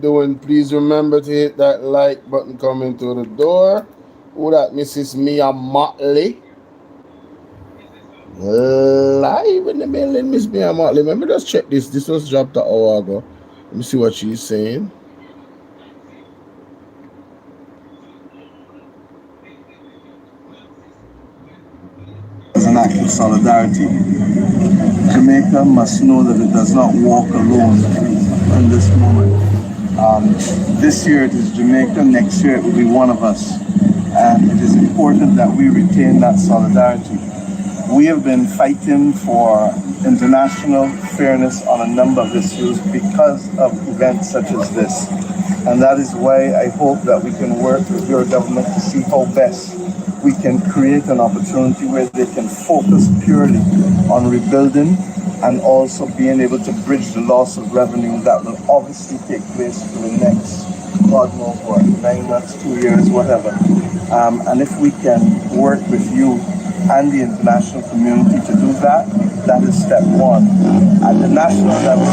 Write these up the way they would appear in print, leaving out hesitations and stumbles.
Doing, please remember to hit that like button coming through the door. Who that, Mrs. Mia Motley? Live in the building, Miss Mia Motley. Let me just check this. This was dropped an hour ago. Let me see what she's saying. As an act of solidarity, Jamaica must know that it does not walk alone in this moment. This year it is Jamaica, next year it will be one of us. And it is important that we retain that solidarity. We have been fighting for international fairness on a number of issues because of events such as this. And that is why I hope that we can work with your government to see how best we can create an opportunity where they can focus purely on rebuilding and also being able to bridge the loss of revenue that will obviously take place for the next, God knows what, 9 months, 2 years, whatever. And if we can work with you and the international community to do that, that is step one. At the national level,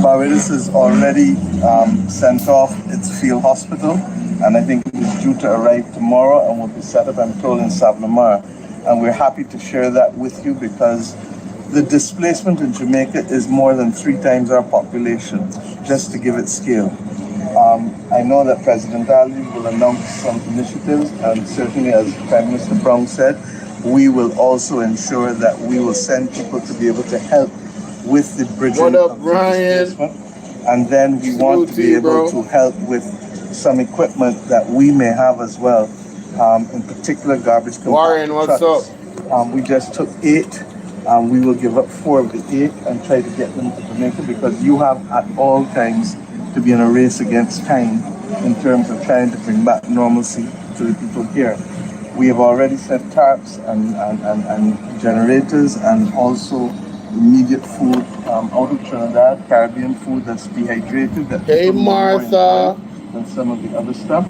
Barbados has already sent off its field hospital, and I think it is due to arrive tomorrow and will be set up, I'm told, in Savannah. And we're happy to share that with you because the displacement in Jamaica is more than 3 times our population, just to give it scale. I know that President Ali will announce some initiatives, and certainly, as Prime Minister Brown said, we will also ensure that we will send people to be able to help with the bridging of the displacement. And then we want to be able to help with some equipment that we may have as well, in particular garbage compactor Warren, what's trucks. up? We just took 8. We will give up 4 of the 8 and try to get them to Jamaica, because you have at all times to be in a race against time in terms of trying to bring back normalcy to the people here. We have already sent tarps and generators and also immediate food out of Trinidad, Caribbean food that's dehydrated. That hey, Martha. And some of the other stuff.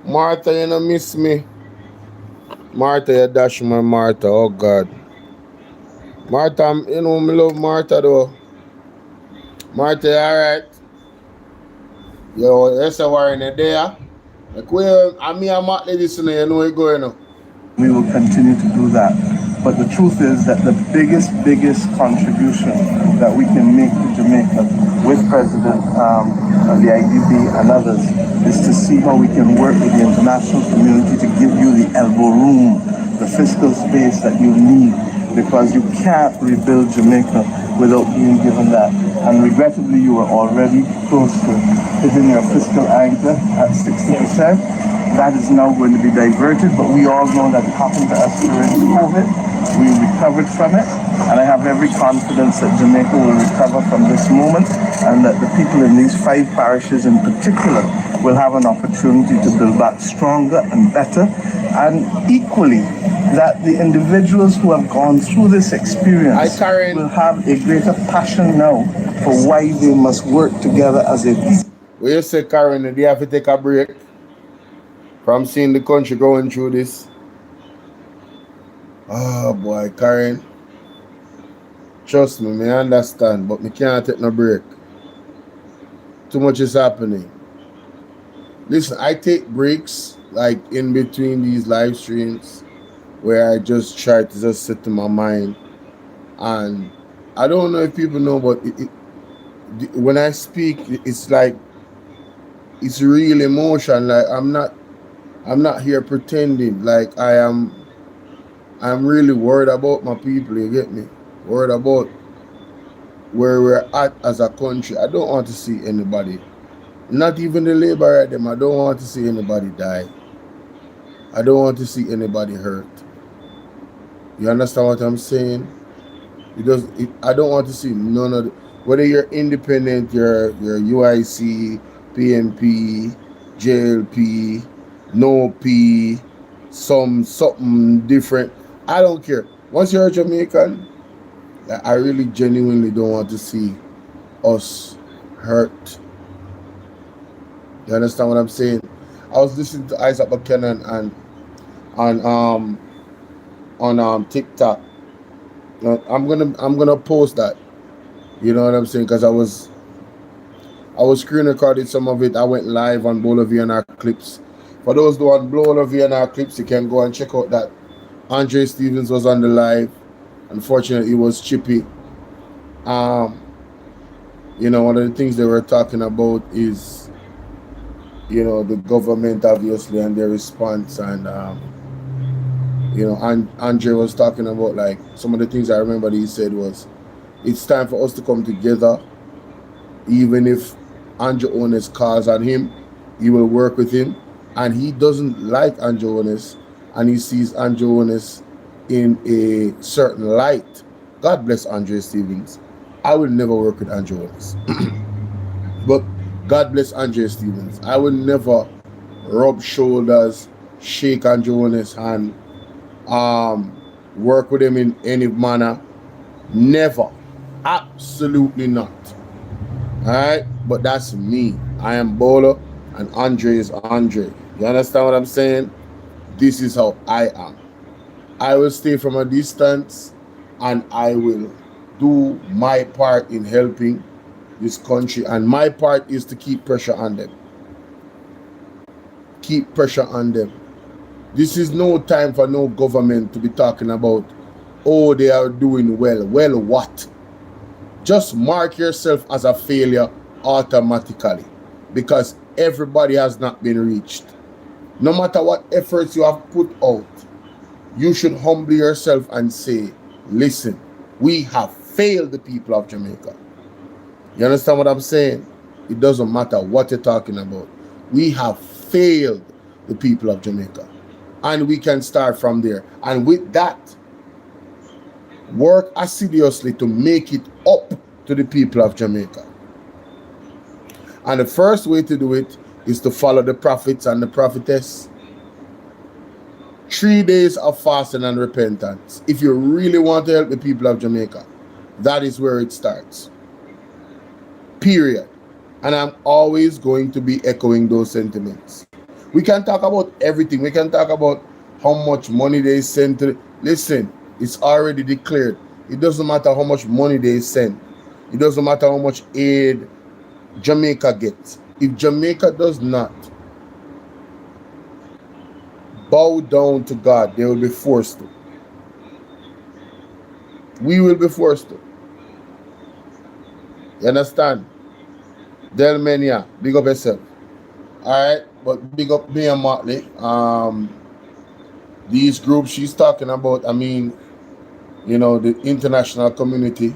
Martha, you don't miss me. Martha, you dash my Martha. Oh, God. Martha, you know me love Martha, though. Martha, you alright? Yo, that's a warning there. Like, I'm here, Matt, listen, you know where you're going now. We will continue to do that. But the truth is that the biggest contribution that we can make to Jamaica with President of the IDB and others is to see how we can work with the international community to give you the elbow room, the fiscal space that you need, because you can't rebuild Jamaica without being given that. And regrettably, you are already close to hitting your fiscal anchor at 60%. That is now going to be diverted, but we all know that it happened to us during COVID. We recovered from it, and I have every confidence that Jamaica will recover from this moment, and that the people in these 5 parishes in particular will have an opportunity to build back stronger and better, and equally that the individuals who have gone through this experience will have a greater passion now for why they must work together as a people. Well, you say, Karen, do you have to take a break from seeing the country going through this? Oh boy, Karen. Trust me, I understand, but me can't take no break. Too much is happening. Listen, I take breaks like in between these live streams where I just try to just sit to my mind. And I don't know if people know, but when I speak, it's like it's real emotion. Like I'm not here pretending. Like I'm really worried about my people, you get me? Worried about where we're at as a country. I don't want to see anybody, not even the labor at them, I don't want to see anybody die. I don't want to see anybody hurt. You understand what I'm saying? I don't want to see none of the, whether you're independent, you're UIC, PNP, JLP, no P, something different. I don't care. Once you're a Jamaican, I really genuinely don't want to see us hurt. You understand what I'm saying? I was listening to Isaac Buchanan and on TikTok, I'm gonna post that. You know what I'm saying? Because I was screen recording some of it. I went live on Bolo VNR clips. For those who want Bolo VNR clips, you can go and check out that. Andre Stevens was on the live. Unfortunately, it was chippy. You know, one of the things they were talking about is, you know, the government obviously and their response, and you know, Andre was talking about, like, some of the things I remember that he said was, it's time for us to come together. Even if Andrew Ones calls on him, he will work with him, and he doesn't like Andrew Ones, and he sees Andrew Ones in a certain light. God bless Andre Stevens. I will never work with Andrew Ones. But God bless Andre Stevens. I will never rub shoulders, shake Andrew Ones' hand, work with him in any manner. Never. Absolutely not. Alright? But that's me. I am Bolo and Andre is Andre. You understand what I'm saying? This is how I am. I will stay from a distance and I will do my part in helping this country, and my part is to keep pressure on them. Keep pressure on them. This is no time for no government to be talking about, oh, they are doing well. Well, what? Just mark yourself as a failure automatically, because everybody has not been reached. No matter what efforts you have put out, you should humble yourself and say, listen, we have failed the people of Jamaica. You understand what I'm saying? It doesn't matter what you're talking about. We have failed the people of Jamaica. And we can start from there. And with that, work assiduously to make it up to the people of Jamaica. And the first way to do it is to follow the prophets and the prophetess. 3 days of fasting and repentance. If you really want to help the people of Jamaica, that is where it starts. Period. And I'm always going to be echoing those sentiments. We can talk about everything. We can talk about how much money they send to... Listen, it's already declared. It doesn't matter how much money they send. It doesn't matter how much aid Jamaica gets. If Jamaica does not bow down to God, they will be forced to. We will be forced to. You understand? Delmenia, big up yourself. Alright, but big up me and Martley. These groups she's talking about, I mean, you know, the international community,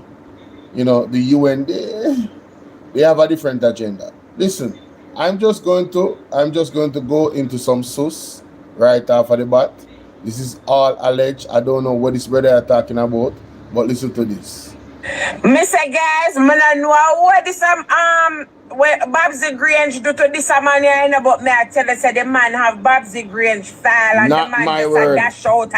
you know, the UN, they have a different agenda. Listen, I'm just going to go into some sus right after the bat. This is all alleged. I don't know what this brother are talking about, but listen to this. Mr. Guys, I know what this where Babsy Grange do to this man here, but me I tell you, say the man have Babsy Grange file and Not the man my just word. a dash out,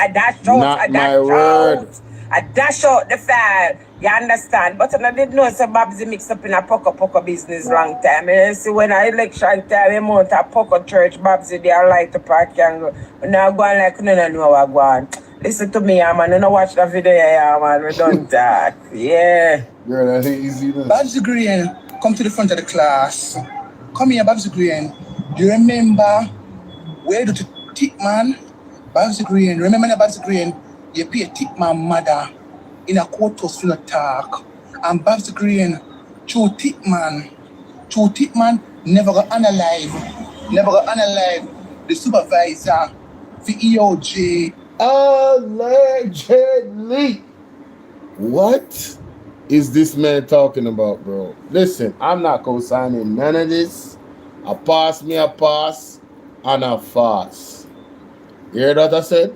Not my word. a dash out the file. You understand? But I didn't know so Babsy mixed up in a poco business long time. You see, when I election time, I'm out a poco church, Babsy, they are like the park and go. Now go on like, no know what go on. Listen to me, man. You know watch the video, man. We don't talk. Yeah. Girl, that ain't easy. Babsy Green, come to the front of the class. Come here, Babsy Green. Do you remember where the tip man? Babsy Green, remember that Babsy Green? You pay a tip man mother in a courthouse full of talk. And Babsy Green, true tip man, never got unalive. The supervisor, the EOJ. Allegedly. What is this man talking about, bro? Listen, I'm not co-signing none of this. I pass, and I fast. You hear that I said?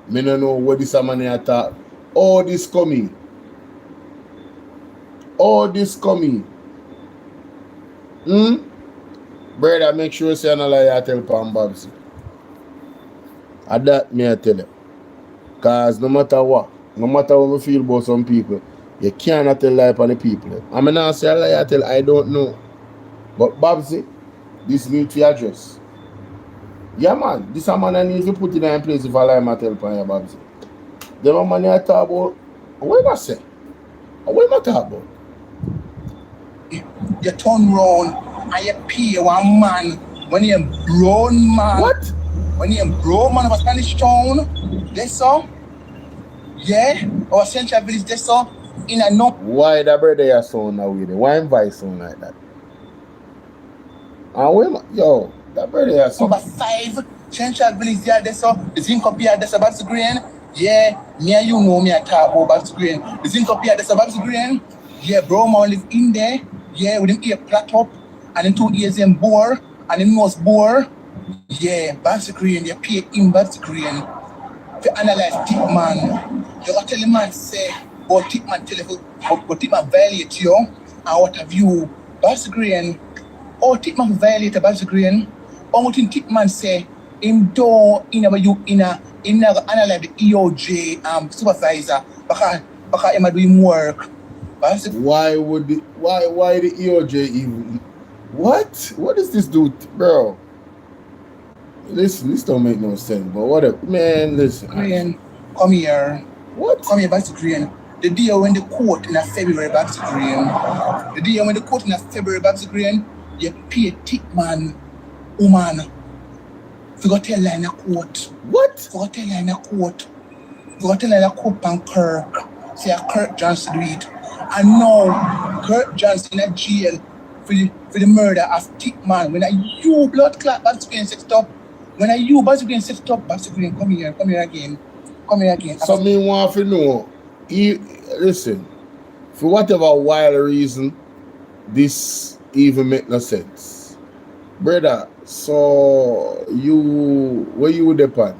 Me no know what this man here talk. All this coming. Brother, make sure you say another lie I tell Pam Babsy. And that me I tell you. Because no matter what we feel about some people, you cannot tell lie upon the people. I mean, I say a lie I tell, I don't know. But Babsy, this needs to address. Yeah, man, this a man I need to put in place if I lie I tell upon you, Babsy. The man I talk about What am I say? What am I talking about? You turn round and you pay one man when you're brown man. What? When you're brown man of a Spanish town, that's so. Yeah, our central village, that's so. In a no. Why that brother you sound that way? Why am I sound like that? And where yo, that brother you sound. Number 5, central village there, that's so. The zinc up here, that's a Babsy Green. Yeah, me and you know me I talk about Babsy Green. The zinc up here, that's a Babsy Green. Yeah, bro, man live in there. Yeah, with him ear flat up, and then 2 ears in bore, and him nose bore. Yeah, Babsy Green, you pay him Babsy Green to analyze tip man. You gotta tell the man say, but tip man tell you, but tip man violate you, and what have you, Babsy Green? Oh, tip man violate Babsy Green. Or what tip man say, him don't never analyze the EOJ supervisor because him do him work. Why the EOJ even? What does this do, bro? Listen, this don't make no sense. But whatever, man. Listen, Green, come here. What? Come here, Babsy Green. The day when the court in a February, Babsy Green. The day when the court in a February, Babsy Green, you pay a tip man, woman. You got tell line a court. What? You got tell line a court. You got tell line a court pan Kirk. Say a Kirk Johnson do it. And now Kirk Johnson in a jail for the murder of tip man. When you blood clot Babsy Green set up. When you Babsy Green set up, Babsy Green come here again. Come here again. So me want to know. Listen, for whatever wild reason, this even make no sense, brother. So where you depend?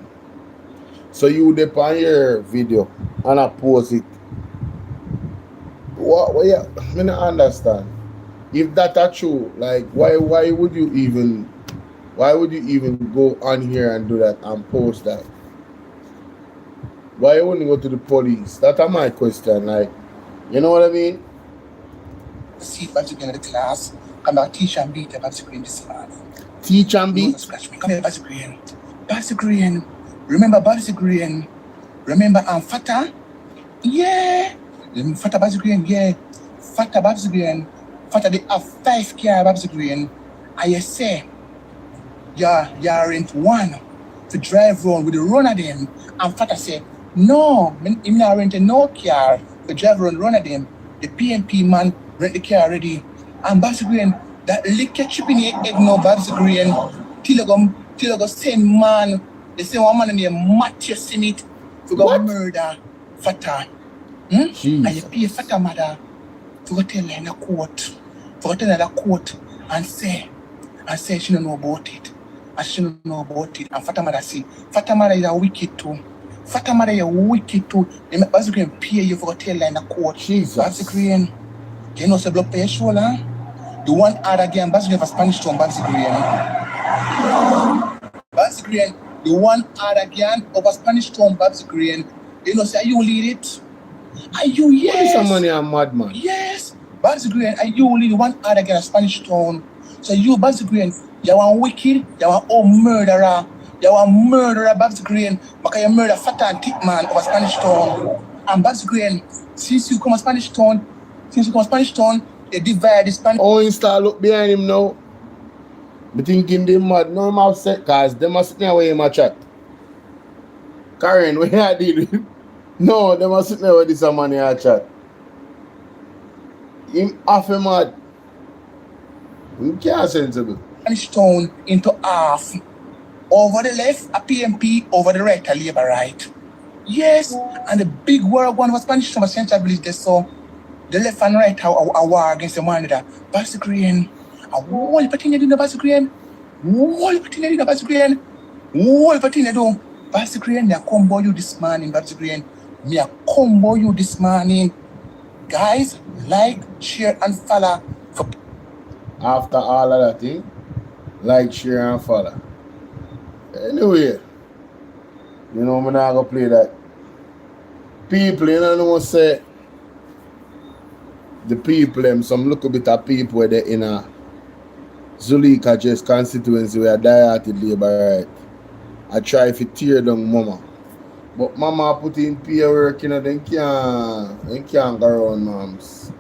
So you depend your video and I post it. What? Yeah, I don't understand. If that's true, like why would you even go on here and do that and post that? Why you wouldn't go to the police? That's my question. Like, you know what I mean? See Babsy Green in the class. Come back, teach and beat Babsy Green this morning. Teach and beat? Scratch me. Come here, Babsy Green. Babsy Green. Remember Babsy Green? Remember Foota? Yeah. Foota Babsy Green, yeah. Foota Babsy Green. Foota they have 5 car Babsy Green. And you say, you rent one to drive around with the run of them. And Foota say, no, I'm not renting no car to drive around run of them. The PMP man rent the car already. And Babsy Green, that liquor chip in your egg now, Babsy Green, till you go send man, they say one man named Matthew Smith to go murder Foota. And you pay Foota mother to go tell her in a court. To go tell her in a court and say she don't know about it. And she don't know about it. And Foota mother say, Foota mother is a wicked too. Foota mother is a wicked too. They make Babsy Green pay you for go tell her in a court. Jesus. Babsy Green, you know say blood pressure shoulder? The one other game, Babsy Green for Spanish town, Babsy Green. Babsy Green, the one other game over Spanish town, Babsy Green. You know say, are you lead it? Are you, yes? What is some money on madman? Yes. Babsy Green, are you lead the one other game Spanish town? So you, Babsy Green, you want wicked, you want murderer. You want murderer, Babsy Green, because you murder Foota and Tipman over Spanish town. And Babsy Green, since you come to Spanish town, they divide the Spanish. Oh, Insta look behind him now. Me thinking they mad. No, I'm upset because they must sit there with him a chat. Karen, where I did? No, they must sit there with this money a chat. Him half a mad. Him can't sensible. Spanish town into half. Over the left, a PMP, over the right, a Labour right. Yes, and the big war one was Spanish town, central village they saw. The left and right a war against the one that Babsy Green. A whole patina do the Babsy Green. Whole patina do the Babsy Green. Whole patina do. Babsy Green, me a combo you this morning, Babsy Green. Me a combo you this morning. Guys, like, share, and follow. After all of that thing, like, share, and follow. Anyway, you know, I'm not going to play that. People, you know, say, the people, some look a bit of people where they're in a Zulika just constituency where I die at the Labour right. I try to tear down mama. But mama put in peer work, you know, then can't go around moms.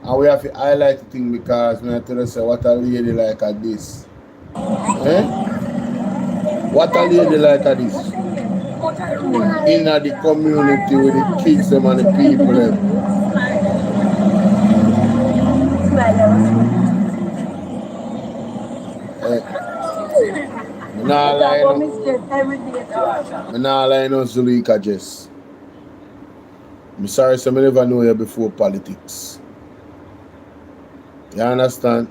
And we have to highlight the thing because when I tell you say what a lady like at this. Eh? What a lady like at this. In the community with the kids them and the people them. Me nah lie no. Me nah lie no Zulika Jess. I'm sorry, so I never know you before politics. You understand?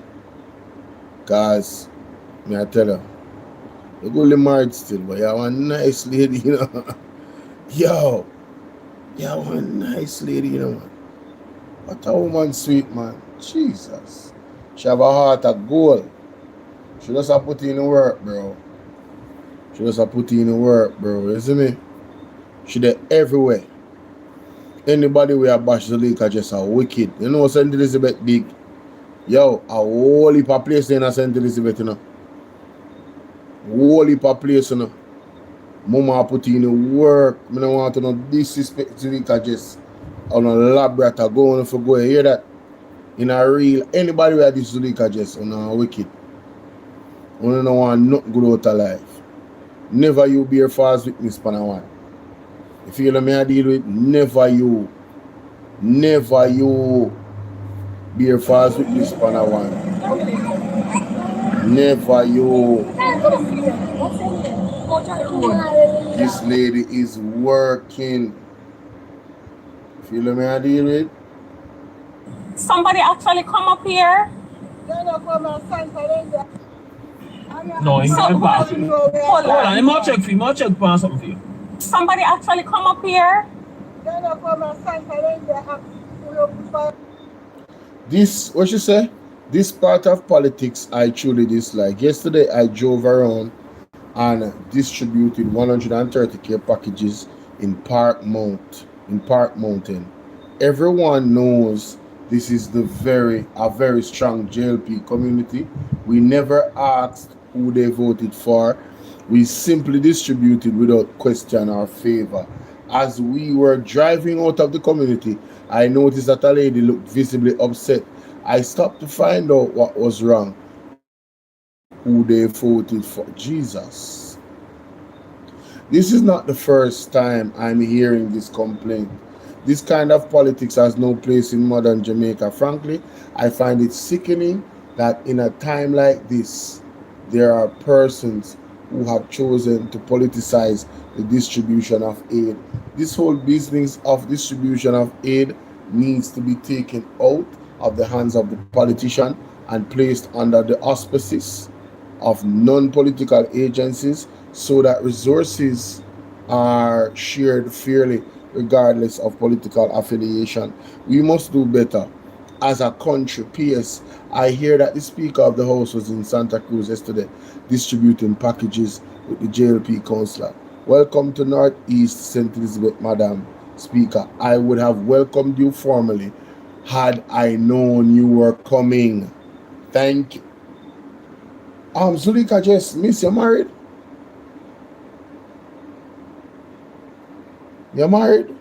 Cause me I tell you, you go married still, but you're one nice lady, you know. Yo, you're one nice lady, you know. What a woman sweet, man. Jesus. She have a heart of gold. She just a put in the work, bro. She just a put in the work, bro. You see me? She there everywhere. Anybody we a bash the lake are just a wicked. You know St. Elizabeth big. Yo, a whole heap of place in St. Elizabeth, you know. Whole heap of place, you know. Mama put in the work. I don't want to know disrespect to the just on a laboratory going if you go and hear that. In a real anybody where this Zulika just on a wicked. I don't want nothing good out of life. Never you bear false witness pan a one. If you know me I deal with, never you bear false witness pan a one. Never you. This lady is working. Feel me I deal with? Somebody actually come up here. No, he's not passing. Hold on, I'm not check for you. I'm check for something for you. Somebody actually come up here. This, what you say? This part of politics I truly dislike. Yesterday I drove around and distributed 130k packages in Park Mountain. Everyone knows this is a very strong JLP community. We never asked who they voted for. We simply distributed without question or favor. As we were driving out of the community, I noticed that a lady looked visibly upset. I stopped to find out what was wrong, who they voted for. Jesus. This is not the first time I'm hearing this complaint. This kind of politics has no place in modern Jamaica. Frankly, I find it sickening that in a time like this, there are persons who have chosen to politicize the distribution of aid. This whole business of distribution of aid needs to be taken out of the hands of the politician and placed under the auspices of non-political agencies so that resources are shared fairly regardless of political affiliation. We must do better as a country. P.S. I hear that the Speaker of the House was in Santa Cruz yesterday distributing packages with the JLP councillor. Welcome to Northeast St. Elizabeth, Madam Speaker. I would have welcomed you formally had I known you were coming. Thank you. Zulika just miss you married? You're married?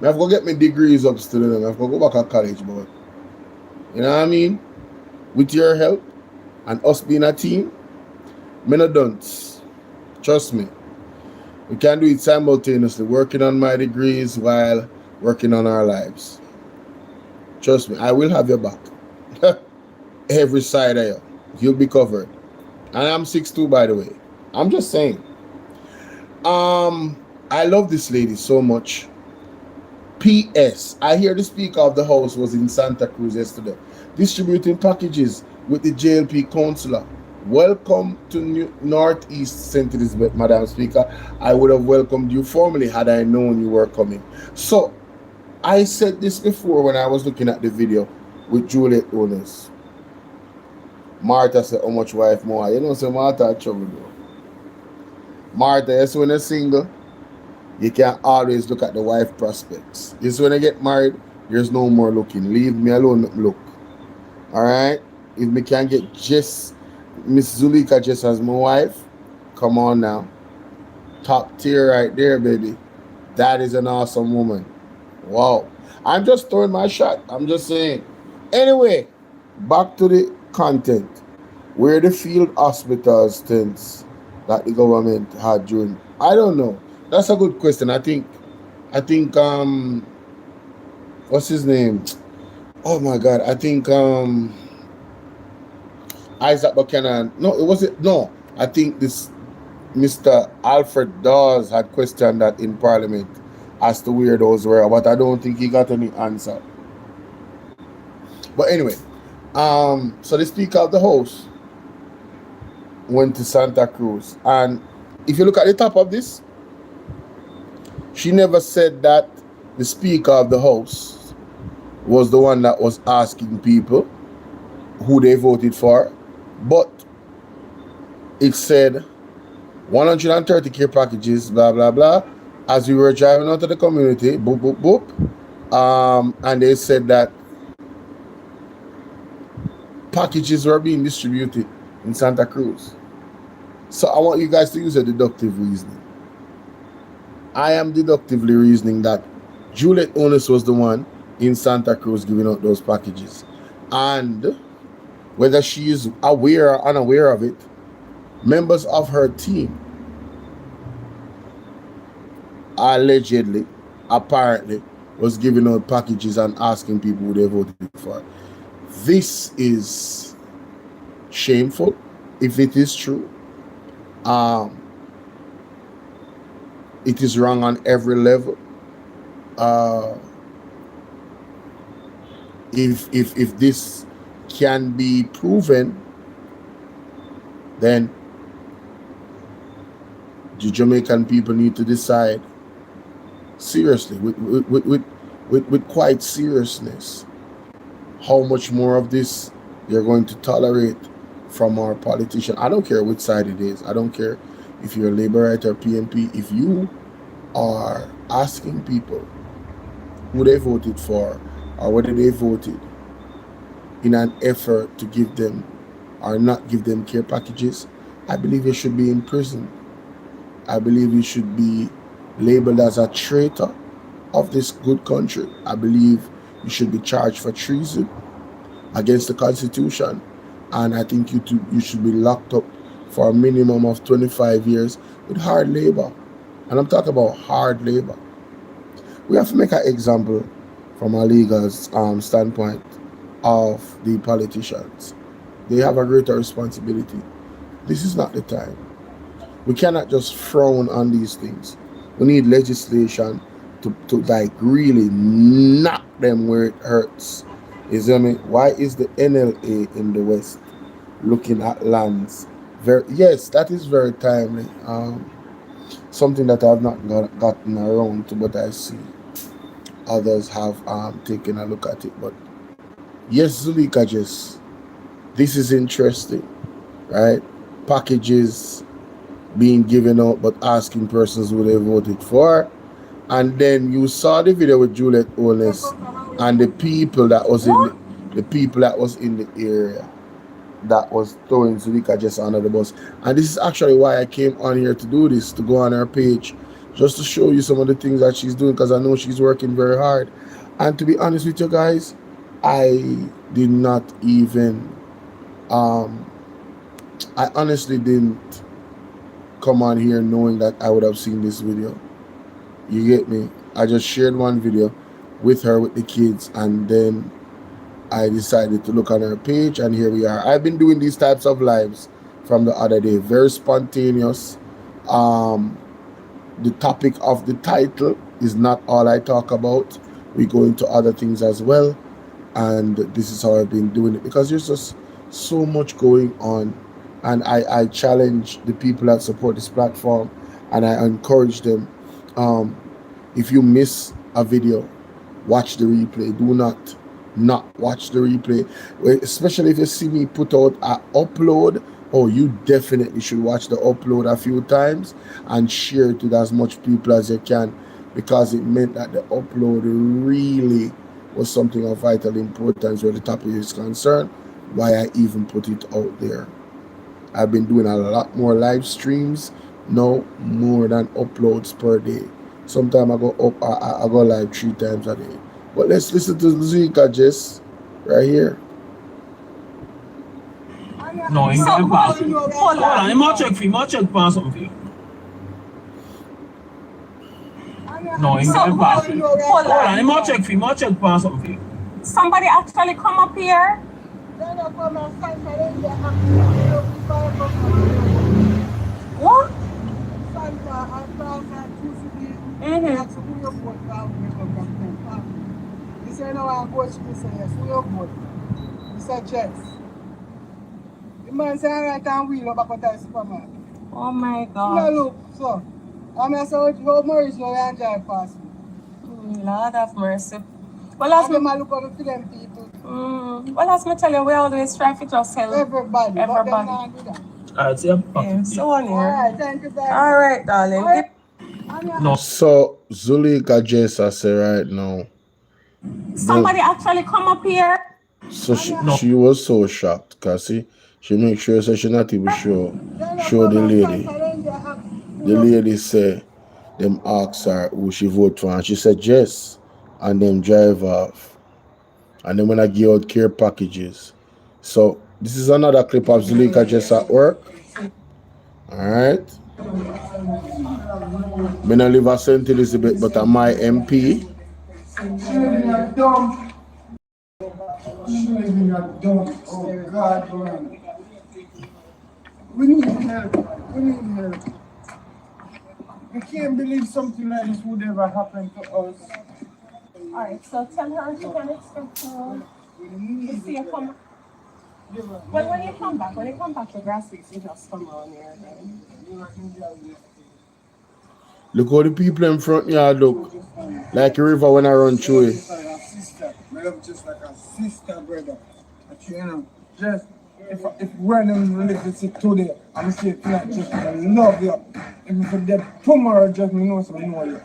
I have to go get my degrees up still. I have to go back to college, but you know what I mean? With your help and us being a team, me no don't. Trust me. We can do it simultaneously, working on my degrees while working on our lives. Trust me, I will have your back. Every side of you. You'll be covered. And I'm 6'2", by the way. I'm just saying. I love this lady so much. P.S. I hear the Speaker of the House was in Santa Cruz yesterday distributing packages with the JLP councillor. Welcome to Northeast St. Elizabeth, Madam Speaker. I would have welcomed you formally had I known you were coming. So, I said this before when I was looking at the video with Juliet Owners. Martha said, how much wife more? You know, say Martha had trouble though. Martha, yes, when you're single, you can always look at the wife prospects. Yes, when I get married, there's no more looking. Leave me alone, look. Alright? If me can get just Miss Zulika just as my wife, come on now. Top tier right there, baby. That is an awesome woman. Wow. I'm just throwing my shot. I'm just saying. Anyway, back to the content. Where the field hospital stints that the government had during, I don't know. That's a good question. I think what's his name? Oh my god. I think Isaac Buchanan. No, it wasn't. No, I think this Mr. Alfred Dawes had questioned that in Parliament as to where those were, but I don't think he got any answer. But anyway, so the Speaker of the House went to Santa Cruz, and if you look at the top of this, she never said that the Speaker of the House was the one that was asking people who they voted for, but it said 130 care packages, blah blah blah. As we were driving out of the community, boop boop boop, and they said that packages were being distributed in Santa Cruz. So I want you guys to use a deductive reasoning. I am deductively reasoning that Juliet Onus was the one in Santa Cruz giving out those packages, and whether she is aware or unaware of it, members of her team allegedly, apparently, was giving out packages and asking people who they voted for. This is shameful if it is true. It is wrong on every level. If this can be proven, then the Jamaican people need to decide seriously, with quite seriousness, how much more of this you're going to tolerate from our politician. I don't care which side it is. I don't care if you're a Labourite or PNP. If you are asking people who they voted for or whether they voted in an effort to give them or not give them care packages, I believe you should be in prison. I believe you should be labeled as a traitor of this good country. I believe you should be charged for treason against the Constitution, and I think you should be locked up for a minimum of 25 years with hard labor. And I'm talking about hard labor. We have to make an example from a legal standpoint of the politicians. They have a greater responsibility. This is not the time. We cannot just frown on these things. We need legislation to like really knock them where it hurts. You see what I mean? Why is the NLA in the West looking at lands? Yes, that is very timely. Something that I've not gotten around to, but I see others have taken a look at it. But yes, Zulika, just this is interesting, right? Packages being given out, but asking persons who they voted for. And then you saw the video with Juliet Onus and the people that was in the area that was throwing Zulika just under the bus. And this is actually why I came on here to do this, to go on her page, just to show you some of the things that she's doing, because I know she's working very hard. And to be honest with you guys, I did not even I honestly didn't come on here knowing that I would have seen this video. You get me? I just shared one video with her with the kids, and then I decided to look on her page, and here we are. I've been doing these types of lives from the other day, very spontaneous. The topic of the title is not all I talk about. We go into other things as well, and this is how I've been doing it, because there's just so much going on. And I challenge the people that support this platform, and I encourage them, if you miss a video, watch the replay. Do not watch the replay, especially if you see me put out an upload. Oh, you definitely should watch the upload a few times and share it with as much people as you can, because it meant that the upload really was something of vital importance where the topic is concerned, why I even put it out there. I've been doing a lot more live streams no more than uploads per day. Sometimes I go up, I go live 3 times a day. But let's listen to JAMAICA Jess right here. No, it's impossible. Hold on, I'm check for you. I'm check for something for you. No, it's impossible. Hold on, I'm check for you. I'm check for something for you. Somebody actually come up here. What? Oh my God. Look, so I'm also how Maurice no enjoy pass. Lord have mercy. Well, as me look over to them people. Well, as me tell you, we always try to just help Everybody. everybody. But them not do that. Alright, see you. Yeah, so on here. Alright, thank you very much. All right, darling. No. So JAMAICA Jess I say right now. Somebody actually come up here. So she was so shocked because she make sure so she not even show the lady. The lady say them ask her who she vote for and she said yes, and them drive off. And then when I give out care packages. So this is another clip of JAMAICA Jess at work. Alright. Me not live at St. Elizabeth, but I'm my MP. Oh God, man. We need help. We need help. We can't believe something like this would ever happen to us. Alright, so tell her she can expect to see you come. Well, when you come back to Grassroots, you just come on here then. Look how the people in front yard look. Like a river when I run through it. Sister, my love just like a sister, brother. But you know, just if we're in a relationship today, I'm saying just I love you. If you're dead tomorrow, just me know some know you.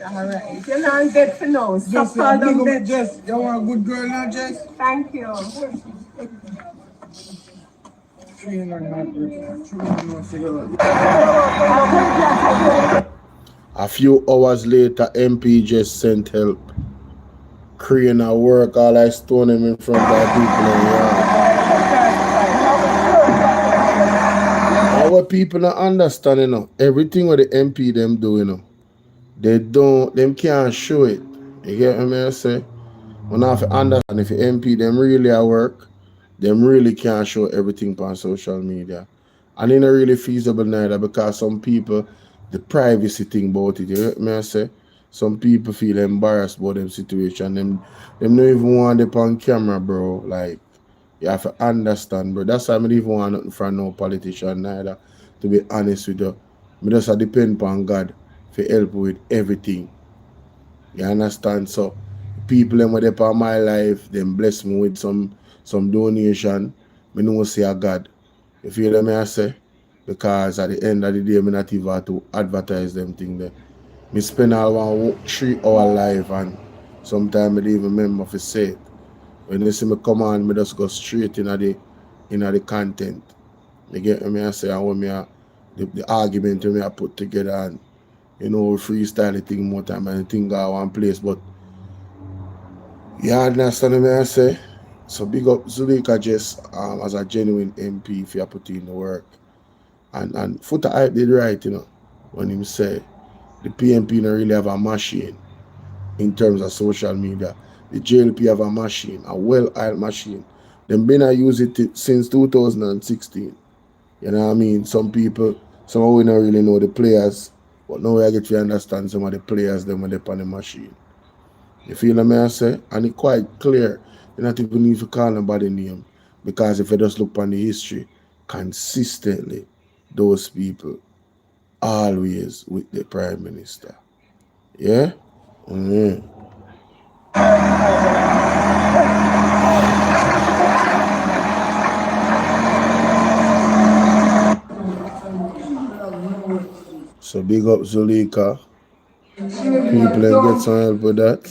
Alright, you're not dead for now. Stop calling them dead. Jess, you want a good girl now, Jess? Thank you. A few hours later, MP just sent help. Crane at work, all I stone him in front of people in the yard. Our people don't understand, you know. Everything what the MP them do, you know. Them can't show it. You get what I say? When I have to understand if the MP them really at work, them really can't show everything on social media. And it's not really feasible neither because some people, the privacy thing about it, you get what I say? Some people feel embarrassed about them situation. Them don't even want it on camera, bro. Like, you have to understand, bro. That's why I don't even want nothing from no politician neither. To be honest with you. I just depend upon God for help with everything. You understand? So people them with on my life, them bless me with some donation. Me know say a God. You feel what I say? Because at the end of the day, me not even have to advertise them thing there. Me spend all 3 hour live and sometimes I don't even remember to say it. When you see me come on, me just go straight in the content. You get me I say, and when me the argument when I put together and you know freestyle the thing more time and the thing go one place. But you understand me I say? So big up JAMAICA Jess as a genuine MP if you put in the work. And Foota I did right, you know, when him say the PNP don't really have a machine in terms of social media. The JLP have a machine, a well-oiled machine. Them been use it since 2016. You know what I mean? Some people, some of we don't really know the players, but now I get to understand some of the players them when they on the machine. You feel what I say? And it's quite clear. You don't even need to call nobody name. Because if you just look on the history, consistently, those people always with the Prime Minister. Yeah? Mm-hmm. So big up JAMAICA. People get some help with that.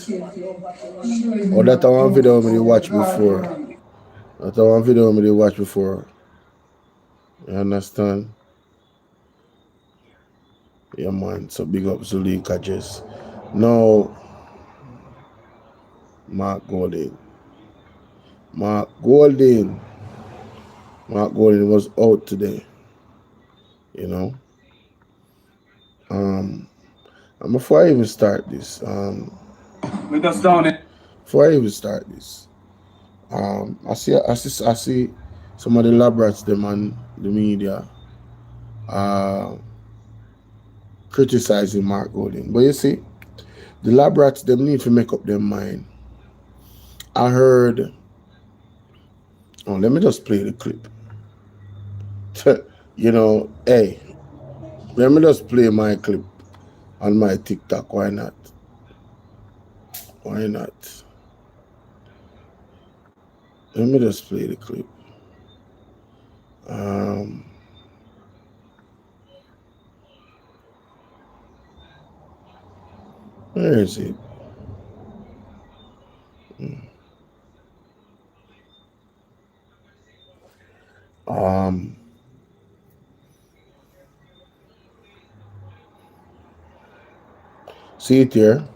Or that one video me watch before. That one video me watch before. You understand? Yeah, man. So big up Zuleika Jess. Now, Mark Golding. Mark Golding was out today. You know. And before I even start this, With us down it. before I even start this, I see some of the lab rats them on the media criticizing Mark Golding. But you see, the lab rats them need to make up their mind. I heard. Oh, let me just play the clip. You know, hey, let me just play my clip on my TikTok. Why not? Why not? Let me just play the clip. Where is it? See it here?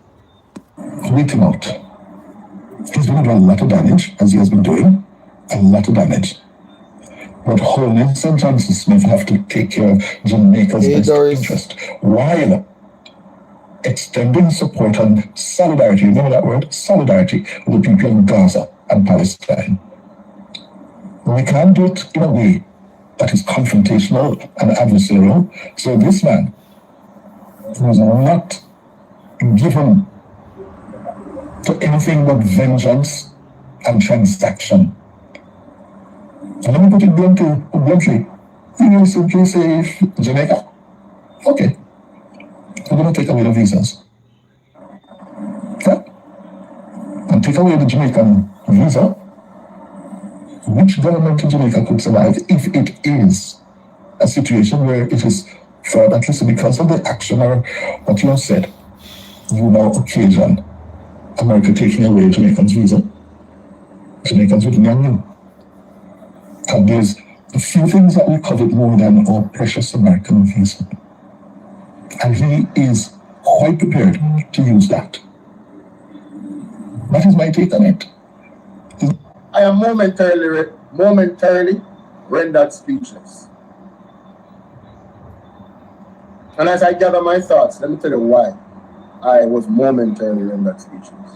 Wait him out. He's going to do a lot of damage, as he has been doing. A lot of damage. But Holness and Johnson Smith have to take care of Jamaica's best interest while extending support and solidarity, you know that word? Solidarity with the people of Gaza and Palestine. We can't do it in a way that is confrontational and adversarial. So this man was not given to anything but vengeance and transaction. And let me put it bluntly. You will simply say, Jamaica, okay, we're going to take away the visas. Okay? And take away the Jamaican visa. Which government in Jamaica could survive if it is a situation where it is fraudulently because of the action or what you have said, you now occasion America taking away Jamaicans' visa? Jamaicans wouldn't know you. And there's a few things that we covet more than our precious American visa. And he is quite prepared to use that. That is my take on it. I am momentarily rendered speechless. And as I gather my thoughts, let me tell you why I was momentarily rendered speechless.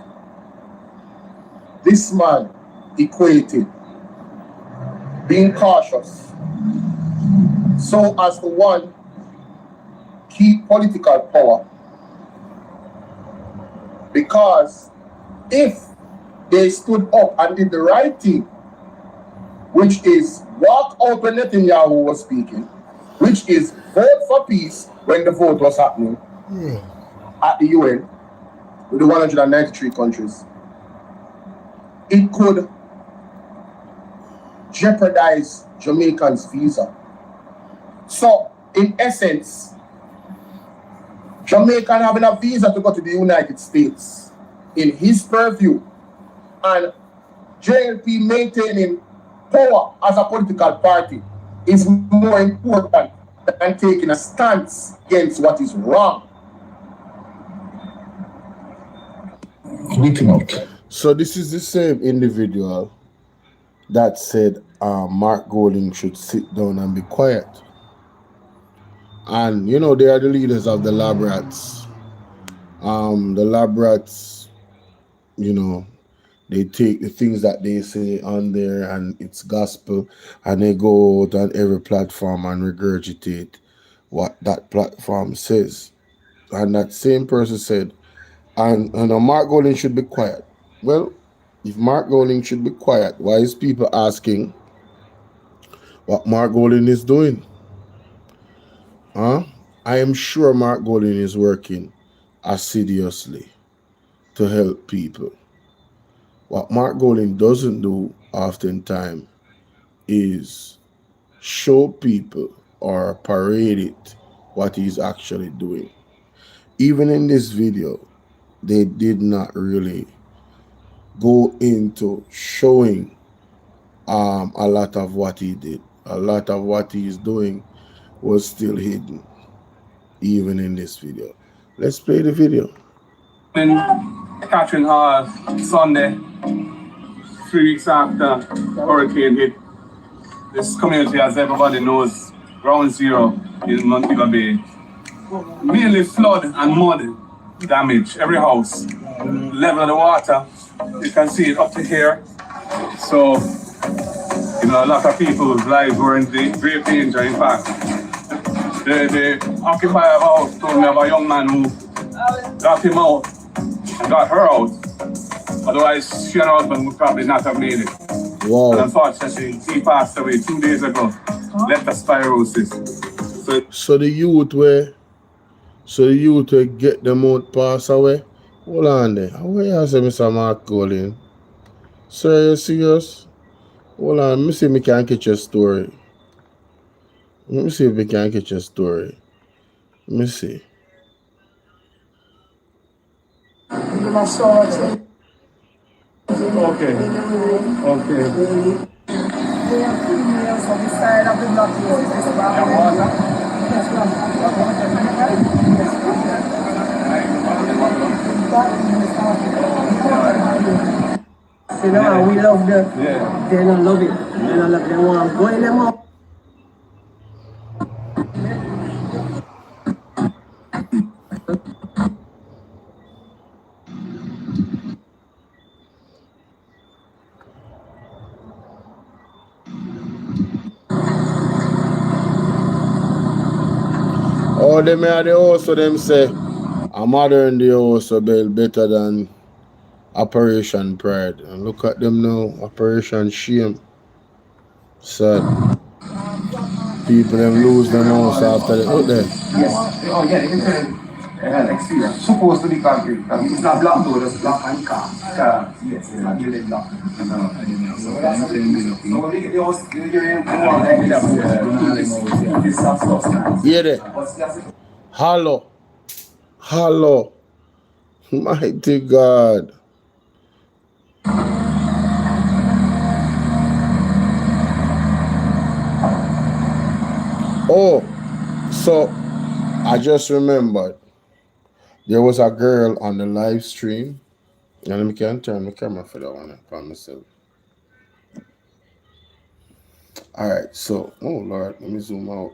This man equated being cautious so as to, one, keep political power, because if they stood up and did the right thing, which is walk out when Netanyahu was speaking, which is vote for peace when the vote was happening at the UN with the 193 countries, it could jeopardize Jamaicans' visa. So, in essence, Jamaican having a visa to go to the United States, in his purview, and JLP maintaining power as a political party is more important than taking a stance against what is wrong. So this is the same individual that said Mark Golding should sit down and be quiet. And, you know, they are the leaders of the lab rats. The lab rats, you know, they take the things that they say on there and it's gospel, and they go out on every platform and regurgitate what that platform says. And that same person said, and Mark Golding should be quiet. Well, if Mark Golding should be quiet, why is people asking what Mark Golding is doing? I am sure Mark Golding is working assiduously to help people. What Mark Golding doesn't do oftentimes is show people or parade it what he's actually doing. Even in this video, they did not really go into showing a lot of what he did. A lot of what he's doing was still hidden. even in this video. Let's play the video. In Catherine Hall Sunday, 3 weeks after hurricane hit, this community, as everybody knows, ground zero in Montego Bay. Mainly flood and mud damage, every house. Level of the water, you can see it up to here. So, you know, a lot of people's lives were in great danger. In fact, the occupier of the house told me about a young man who got him out and got her out. Otherwise, she and her husband would probably not have made it. Wow. And unfortunately, he passed away 2 days ago, leptospirosis. So the youth were get them out pass away. Hold on there. How are you say Mr. Mark Colin? Sir, you serious? Hold on, let me see if we can catch your story. Let me see if we can catch your story. Let me see. Okay. You know, we love them. Yeah. They don't love it. They don't love. They want to go in them up. Oh, them are the house, so them say a modern day house built better than Operation Pride. And look at them now, Operation Shame. Sad. People them lose them house after they out there. Yes. Oh yeah, you can tell next year. Supposed to be concrete. It's not block door, it's block and car. Yes, it's not building block. Yeah, there. Hello. Hello. Mighty God. Oh, so I just remembered there was a girl on the live stream. And let me can turn the camera for that one, I promise myself. Alright, so oh Lord, let me zoom out.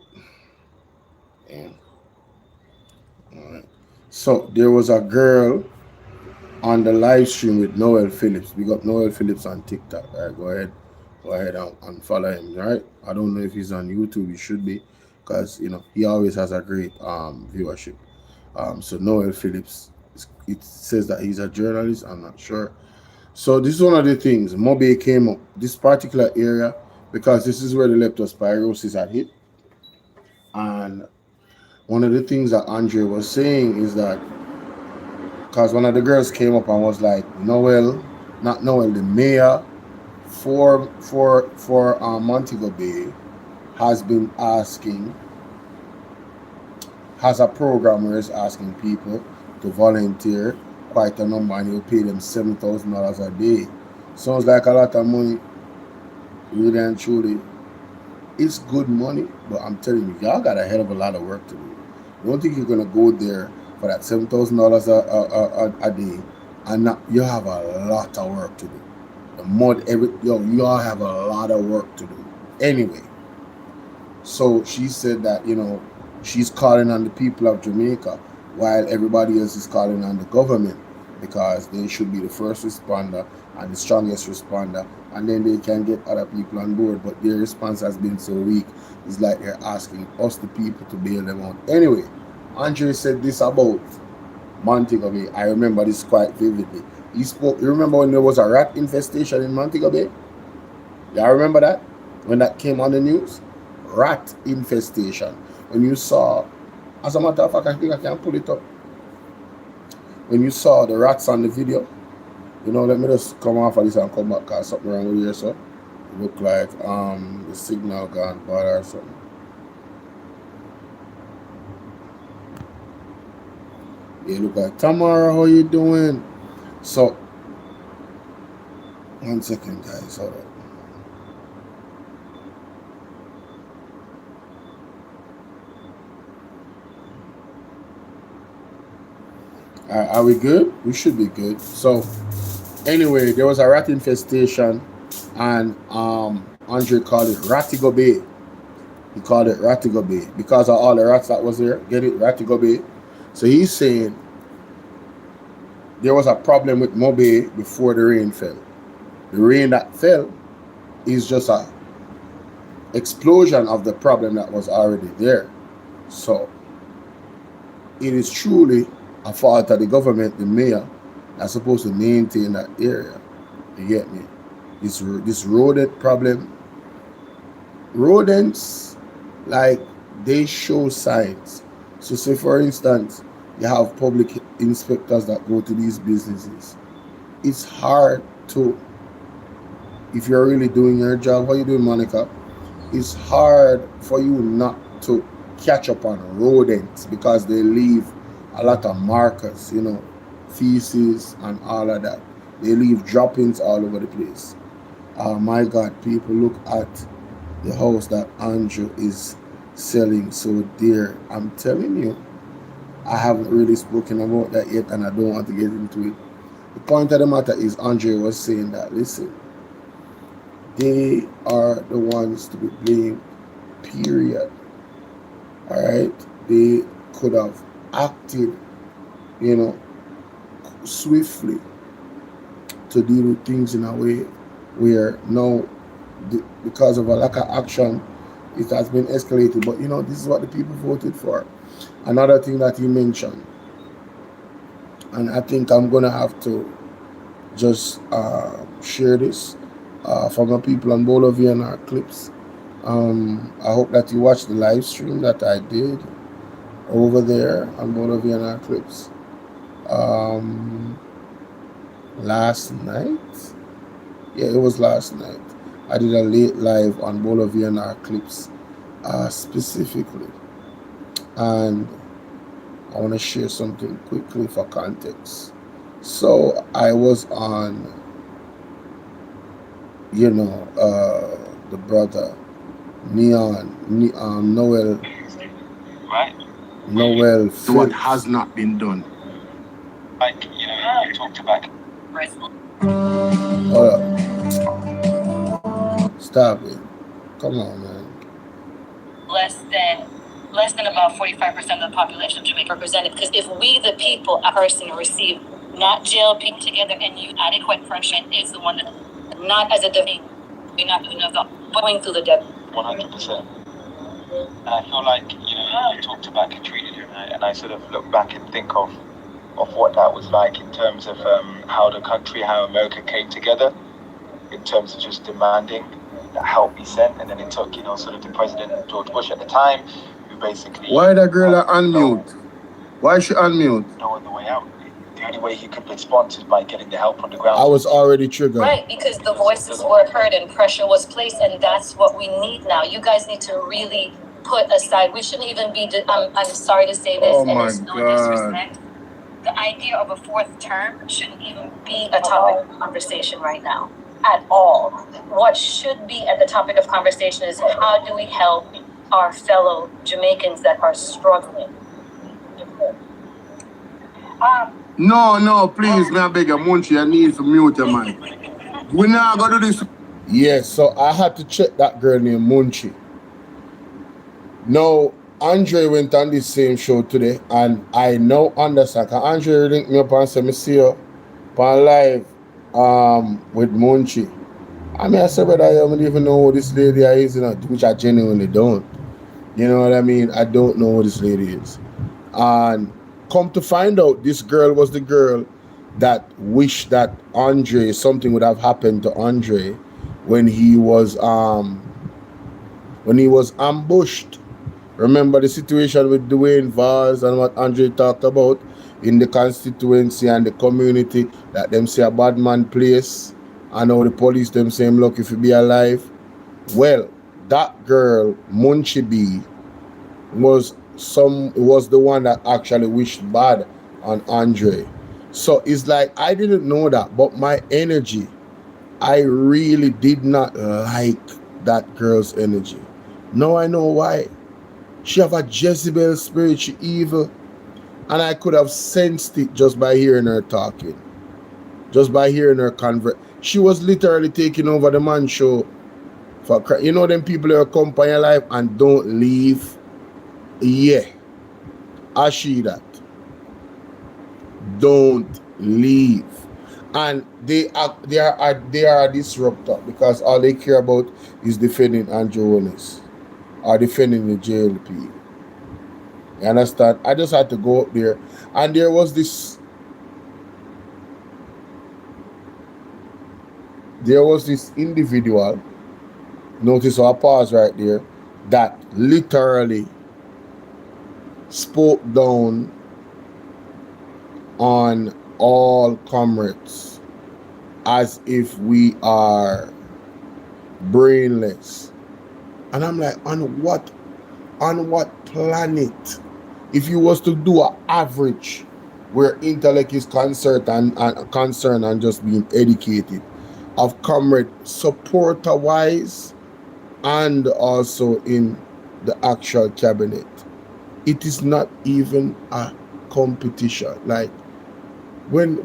Damn. Alright. So there was a girl on the live stream with Noel Phillips. We got Noel Phillips on TikTok. Alright, go ahead and follow him. Alright. I don't know if he's on YouTube, he should be, because you know he always has a great viewership. So Noel Phillips, it says that he's a journalist, I'm not sure. So this is one of the things. Mobe came up, this particular area, because this is where the leptospirosis had hit. And one of the things that Andre was saying is that, because one of the girls came up and was like, Noel, not Noel, the mayor for Montego Bay has been asking, has a program where it's asking people to volunteer quite a number, and he'll pay them $7,000 a day. Sounds like a lot of money, really and truly. It's good money, but I'm telling you, y'all got a hell of a lot of work to do. I don't think you're gonna go there for that $7,000 a day, and not, you have a lot of work to do. The mud, y'all have a lot of work to do. Anyway, so she said that, you know, she's calling on the people of Jamaica while everybody else is calling on the government, because they should be the first responder and the strongest responder, and then they can get other people on board. But their response has been so weak. It's like they're asking us, the people, to bail them out. Anyway, Andre said this about Montego Bay. I remember this quite vividly. He spoke, you remember when there was a rat infestation in Montego Bay? Y'all remember that? When that came on the news? Rat infestation. When you saw, as a matter of fact, I think I can pull it up. When you saw the rats on the video, you know, let me just come off of this and come back, because something wrong with here, so it look like the signal gone bad or something. Yeah, look like Tamara, how you doing? So 1 second, guys, hold on. Are we good? We should be good. So anyway, there was a rat infestation, and Andre called it Ratigo Bay. He called it Ratigo Bay because of all the rats that was there. Get it? Ratigo Bay. So he's saying there was a problem with Mobe before the rain fell. The rain that fell is just a explosion of the problem that was already there. So it is truly a fault of the government, the mayor, that's supposed to maintain that area. You get me? This rodent problem. Rodents, like, they show signs. So say for instance, you have public inspectors that go to these businesses. It's hard to, if you're really doing your job, how you doing, Monica? It's hard for you not to catch up on rodents because they leave a lot of markers, you know, feces and all of that. They leave droppings all over the place. Oh my God, people, look at the house that Andrew is selling so dear. I'm telling you, I haven't really spoken about that yet, and I don't want to get into it. The point of the matter is, Andre was saying that, listen, they are the ones to be blamed, period. All right? They could have acted, you know, swiftly to deal with things in a way where now, because of a lack of action, it has been escalated. But, you know, this is what the people voted for. Another thing that he mentioned, and I think I'm going to have to just share this from the people on Bolo VNR clips. I hope that you watched the live stream that I did over there on Bolo VNR clips last night. Yeah, it was last night. I did a late live on Bolo VNR clips specifically. And I want to share something quickly for context. So I was on, you know, the brother Noel. Right. Noel. What has not been done. Like, you know, you talked about. Hold up. Stop it. Come on, man. Less than about 45% of the population of Jamaica represented. Because if we, the people, a person receive not jail people together and you adequate punishment is the one that, not as a defeat, we're not doing the going through the depth. 100%. And I feel like, you know, you talked about Katrina, and I sort of look back and think of what that was like in terms of how the country, how America came together, in terms of just demanding that help be sent, and then it took, you know, sort of the president George Bush at the time, who basically. Why that girl unmute? Why she unmute? No other way out. The only way he could respond is by getting the help on the ground. I was already triggered. Right, because the voices were heard and pressure was placed, and that's what we need now. You guys need to really put aside. We shouldn't even be. I'm sorry to say this, and it's no disrespect. The idea of a fourth term shouldn't even be a topic of conversation right now. At all. What should be at the topic of conversation is how do we help our fellow Jamaicans that are struggling? No, please, may I beg you, Munchie, I need to mute your mic. We're not going to do this. Yes, so I had to check that girl named Munchie. Now, Andre went on this same show today, and I now understand. Because Andre linked me up and said, I see you on live with Munchie. I mean, I said, brother, I don't even know who this lady is, you know, which I genuinely don't. You know what I mean? I don't know who this lady is. And come to find out, this girl was the girl that wished that Andre, something would have happened to Andre when he was ambushed. Remember the situation with Dwayne Vaz and what Andre talked about in the constituency and the community, that them say a bad man place, and how the police them say, look, if you be alive. Well, that girl, Munchie B, was the one that actually wished bad on Andre. So it's like, I didn't know that, but my energy, I really did not like that girl's energy. Now I know why. She have a Jezebel spirit, she evil. And I could have sensed it just by hearing her talking. Just by hearing her convert. She was literally taking over the man show. You know them people who come by your life and don't leave? Yeah. I see that. Don't leave. And they are a disruptor because all they care about is defending Andrew Holness or defending the JLP. You understand? I just had to go up there, and there was this individual, notice our pause right there, that literally spoke down on all comrades as if we are brainless. And I'm like, on what planet? If you was to do an average where intellect is concerned and just being educated, of comrade supporter wise and also in the actual cabinet, it is not even a competition. Like when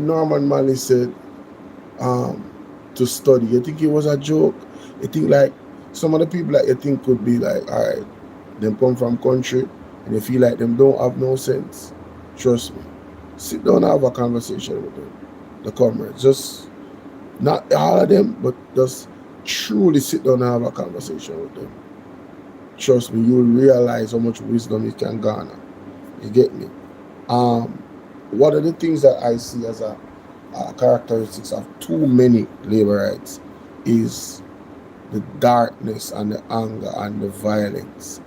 Norman Malley said to study, you think it was a joke? You think like some of the people that you think could be like, all right, them come from country and you feel like them don't have no sense. Trust me. Sit down and have a conversation with them. The comrades. Just not all of them, but just truly sit down and have a conversation with them. Trust me, you will realize how much wisdom you can garner. You get me? One of the things that I see as a characteristics of too many labor rights is the darkness and the anger and the violence.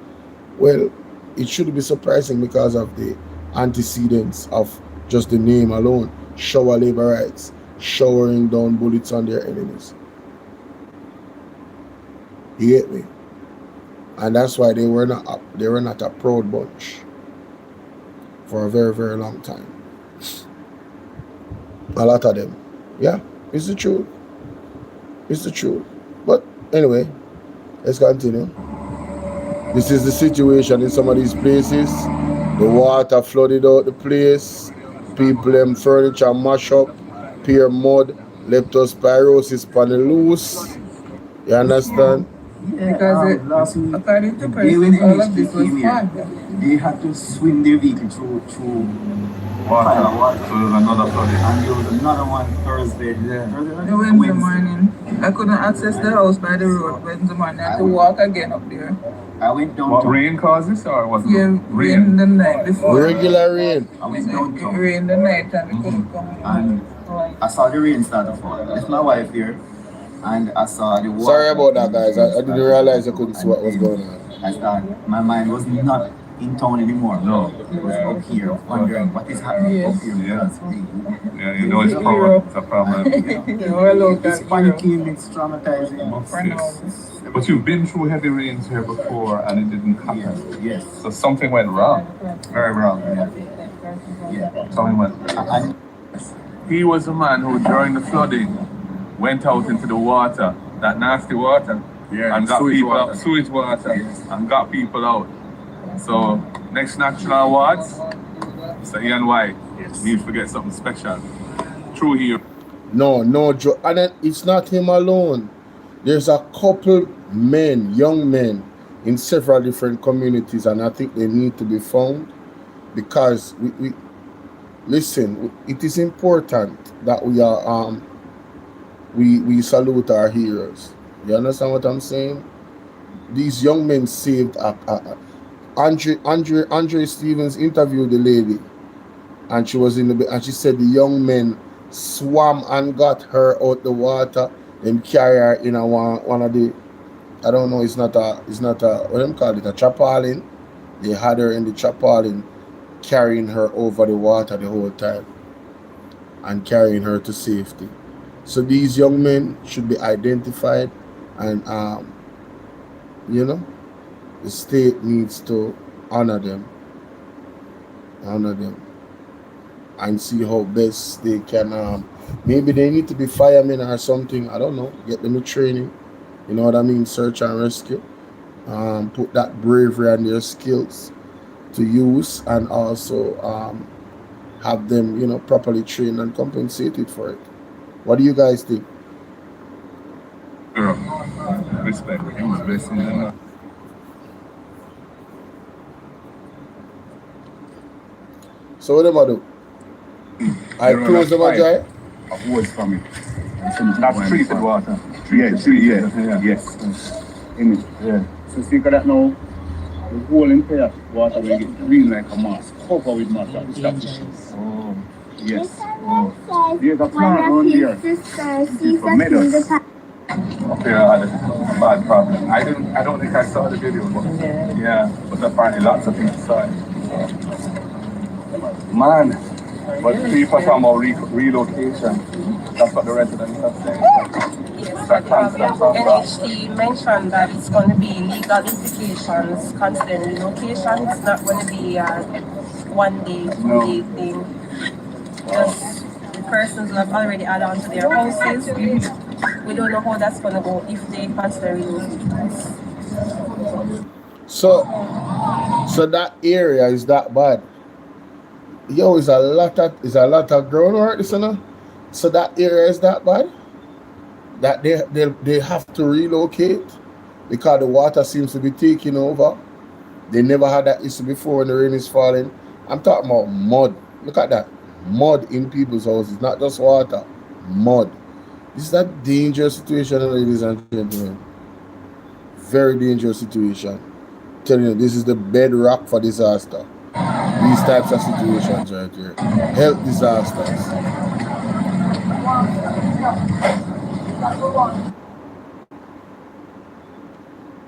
Well, it shouldn't be surprising because of the antecedents of just the name alone. Shower labor rights, showering down bullets on their enemies. You get me? And that's why they were not a proud bunch for a very, very long time. A lot of them. Yeah, it's the truth. It's the truth. But anyway, let's continue. This is the situation in some of these places. The water flooded out the place. People them furniture mash up, pure mud, leptospirosis on the loose. You understand? Because according to person, all of this was fun. They had to swim their vehicle through water. So there was another flood. And there was another one Thursday. Wednesday morning. I couldn't access the house by the road Wednesday morning. I had to walk again up there. I went down. What, rain caused this or was it? Yeah, rain the night before. Regular rain. I went down. Rain the night and we couldn't come. And I saw the rain start to fall. I left my wife here. And I saw the water. Sorry about that, guys. I didn't realize I couldn't see what was going on. I started, my mind was not in town anymore. No. It was up here, wondering what is happening up here. Yeah, you know it's a problem. It's panicking, it's traumatizing. But you've been through heavy rains here before and it didn't happen. Yes. So something went wrong. Very wrong. Yeah. Something went wrong. He was a man who, during the flooding, went out into the water, that nasty water, and got people out, sewage water, and got people out. So, next National Awards, Mr. Ian White, he'll forget something special. True hero. No joke. And then it's not him alone. There's a couple men, young men, in several different communities, and I think they need to be found because we listen, it is important that we are we salute our heroes. You understand what I'm saying? These young men saved Andre Stevens interviewed the lady, and she was in the and she said the young men swam and got her out the water, then carry her in one of the, I don't know, it's not a what do you call it, a tarpaulin. They had her in the tarpaulin, carrying her over the water the whole time and carrying her to safety. So these young men should be identified, and you know, the state needs to honor them, and see how best they can. Maybe they need to be firemen or something. I don't know. Get them in training. You know what I mean? Search and rescue. Put that bravery and their skills to use, and also have them, properly trained and compensated for it. What do you guys think? Respect. Use best in them. So what am I do? I close them dry? Avoid from it. That's treated water. Yes. Yeah. So think of that now. The whole entire water will get green like a mask. Cover with mask. Oh. Yes. There's a plant around here. For meadows. Okay, I had a bad problem. I don't think I saw the video, but yeah, but apparently lots of people saw it. Man, but people talking about relocation. That's what the residents are saying. NHT mentioned that it's going to be legal implications concerning relocation. It's not going to be a 1 day, 2 day thing. Just the persons who have already added on to their houses. We don't know how that's going to go if they consider relocating. So that area is that bad. Yo, is a lot of groundwork, listener. So that area is that bad that they have to relocate because the water seems to be taking over. They never had that issue before when the rain is falling. I'm talking about mud. Look at that. Mud in people's houses, not just water. Mud. This is a dangerous situation, ladies and gentlemen. Very dangerous situation. I'm telling you, this is the bedrock for disaster. These types of situations right here. Health disasters.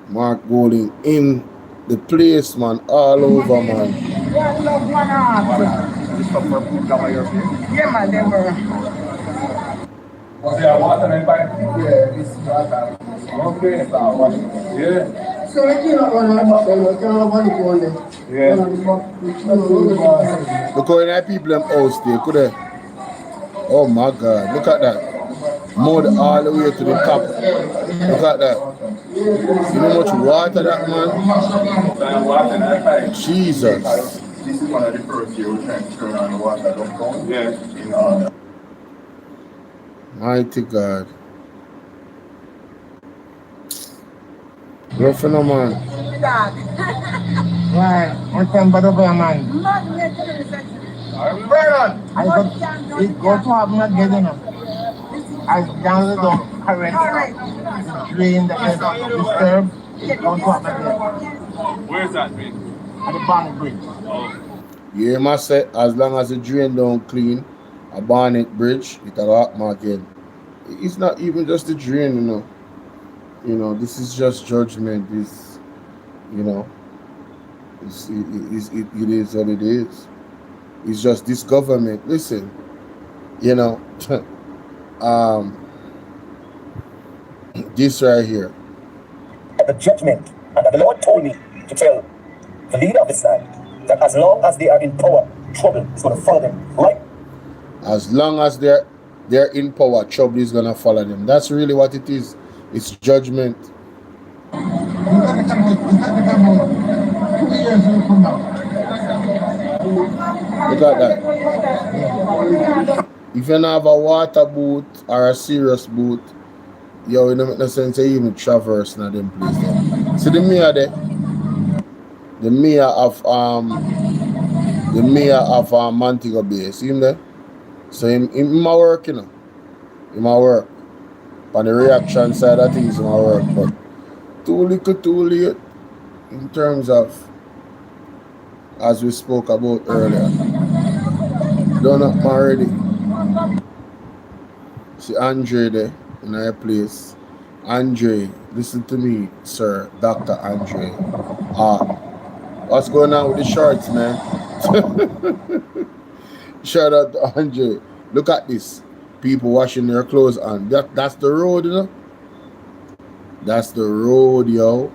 Mark Golding in the place, man, all over, man. Yeah, man, they were. Was there water in pipe? Yeah, this water. Okay. Yeah. So I cannot run out of them. Yeah. Look how many people in house there, could they? Oh my God, look at that. Mud all the way to the top. Look at that. You know how much water that, man? Jesus. This is one of the first years we're trying to turn on the water downtown. Yeah. Mighty God. Rough no man. Right, what's them bad over man? Vernon! It go to have not getting up. As down the door, current drain that is disturbed, it go to have not getting. Where's that mean? At the Barnet Bridge. Oh. Yeah, must say, as long as the drain don't clean, a Barnet Bridge, it'll happen again. It's not even just the drain, you know. You know, this is just judgment. This, you know, it is what it is. It's just this government. Listen, you know, this right here. The judgment, and the Lord told me to tell the leader of this land that as long as they are in power, trouble is going to follow them, right? As long as they're in power, trouble is going to follow them. That's really what it is. It's judgment. Look at that. If you don't have a water boot or a serious boot, yo, it don't make no sense to even traverse in them places. See the mayor there? The mayor of Montego Bay. See him there? So him my work, you know. Him my work. On the reaction side of things, my work, but too little, too late in terms of, as we spoke about earlier. Done up already. See Andre there in our place. Andre, listen to me, sir, Dr. Andre. What's going on with the shorts, man? Shout out to Andre. Look at this. People washing their clothes on. That's the road, you know? That's the road, yo.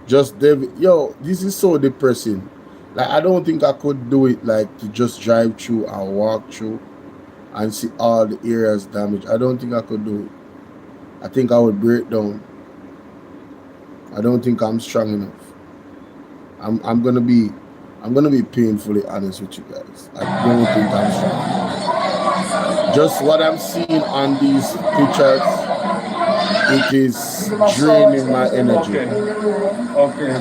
Just David, yo, this is so depressing. Like, I don't think I could do it, like, to just drive through and walk through and see all the areas damaged. I don't think I could do it. I think I would break down. I don't think I'm strong enough. I'm gonna be painfully honest with you guys. I don't think I'm strong enough. Just what I'm seeing on these pictures, it is draining my energy. Okay.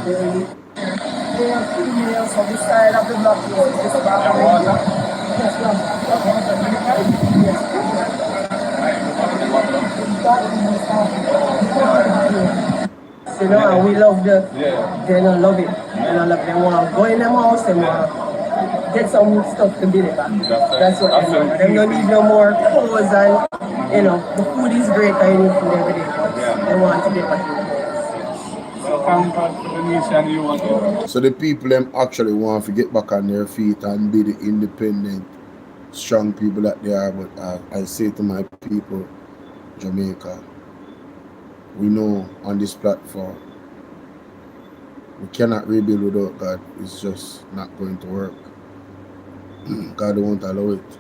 You know, and we love they don't love it. They don't love, they want to go in them house, they want to get some stuff to build it back. That's what they want. They don't need no more clothes and, you know, the food is great, I need food every day, but they want to get back in. So the people them actually want to get back on their feet and be the independent, strong people that they are. But I say to my people, Jamaica, we know on this platform, we cannot rebuild without God. It's just not going to work. God won't allow it.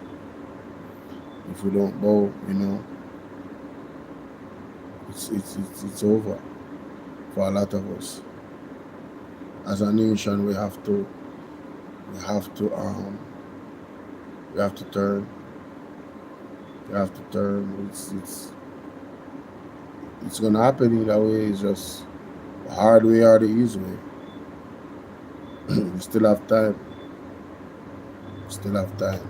If we don't bow, you know, it's over for a lot of us. As a nation, we have to turn. We have to turn. It's gonna happen either way. It's just the hard way or the easy way. We still have time. Still have time.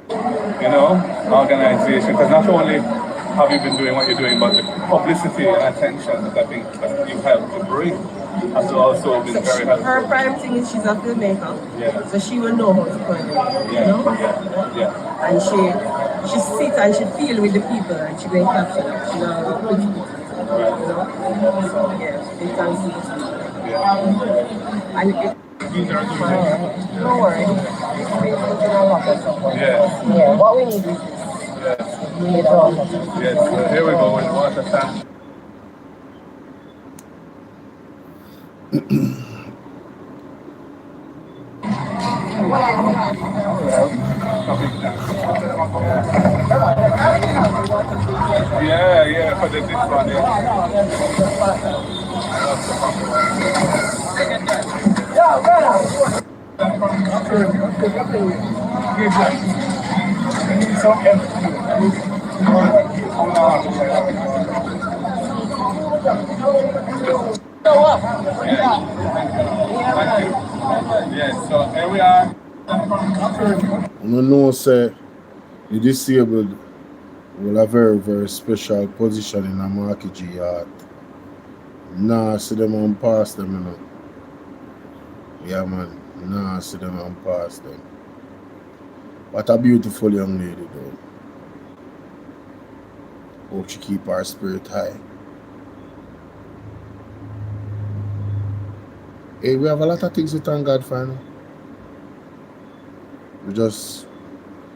You know, organization, because not only have you been doing what you're doing, but the publicity and attention that I think that you helped to bring has also been very helpful. Her prime thing is she's a filmmaker, so she will know how to point it, you know? And she sits and she feel with the people and she will capture it. She know put it, you know? So it's fancy. And it, no worries. Yeah, what we need is this. We need all. Yes, so here we go with water tank. Yeah, for the this one, Yes, so here we are. You know, say the disabled will have a very, very special position in a market yard. Nah, see them and pass them, you know. Yeah, man. Nah, see them and pass them. What a beautiful young lady, though. Hope she keep her spirit high. Hey, we have a lot of things to thank God for, you know. We just,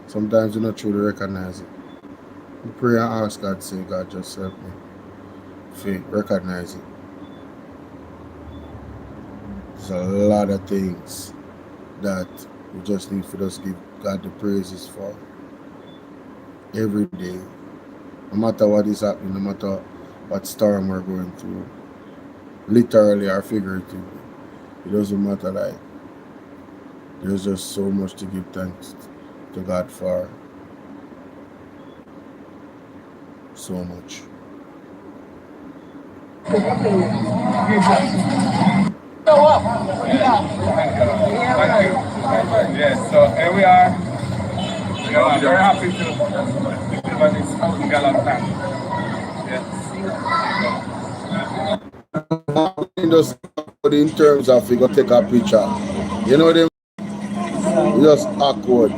sometimes we not truly recognize it. We pray and ask God, say, God, just help me. Faith, recognize it. There's a lot of things that we just need for us to give God the praises for. Every day. No matter what is happening, no matter what storm we're going through. Literally or figuratively. It doesn't matter, like, there's just so much to give thanks to God for. So much. Thank you. Yes, so here we are. We are very happy to deliver this 1,000 gallon tank. Just in terms of you go take a picture. You know them just awkward.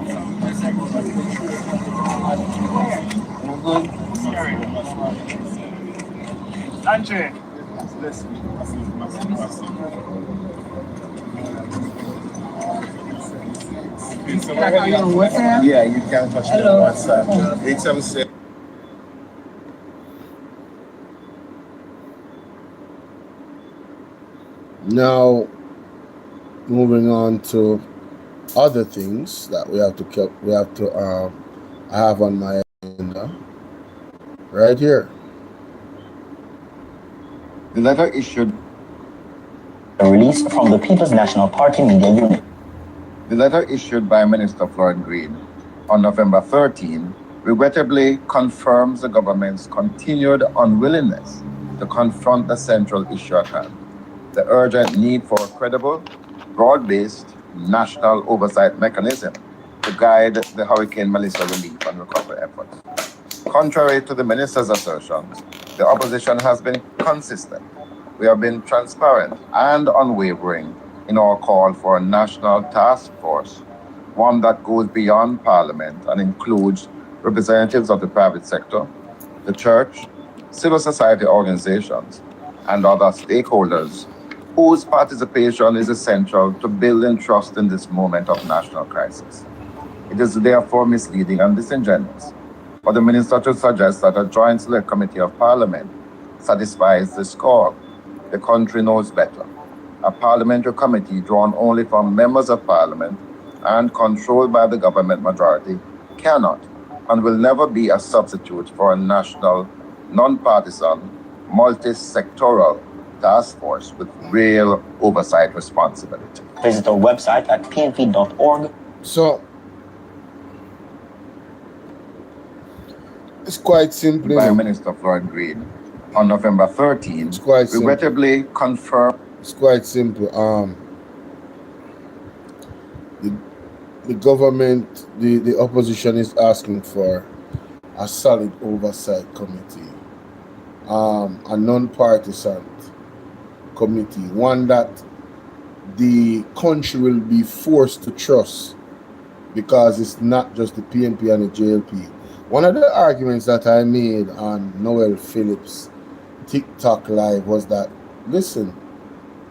Andre. Yeah, you can touch me on WhatsApp. 876. Now, moving on to other things that we have to have on my agenda right here. The letter issued released from the People's National Party Media Unit. The letter issued by Minister Floyd Green on November 13 regrettably confirms the government's continued unwillingness to confront the central issue at hand, the urgent need for a credible, broad-based national oversight mechanism to guide the Hurricane Melissa relief and recovery efforts. Contrary to the minister's assertions, the opposition has been consistent. We have been transparent and unwavering in our call for a national task force, one that goes beyond Parliament and includes representatives of the private sector, the church, civil society organizations, and other stakeholders whose participation is essential to building trust in this moment of national crisis. It is therefore misleading and disingenuous for the minister to suggest that a joint select committee of Parliament satisfies this call. The country knows better. A parliamentary committee drawn only from members of Parliament and controlled by the government majority cannot and will never be a substitute for a national, non-partisan, multi-sectoral task force with real oversight responsibility. Visit our website at pnp.org. So, it's quite simple. By Minister Floyd Green on November 13, regrettably confirmed. It's quite simple. The government, the opposition is asking for a solid oversight committee, a non-partisan committee, one that the country will be forced to trust, because it's not just the PNP and the JLP. One of the arguments that I made on Noel Phillips' TikTok live was that, listen,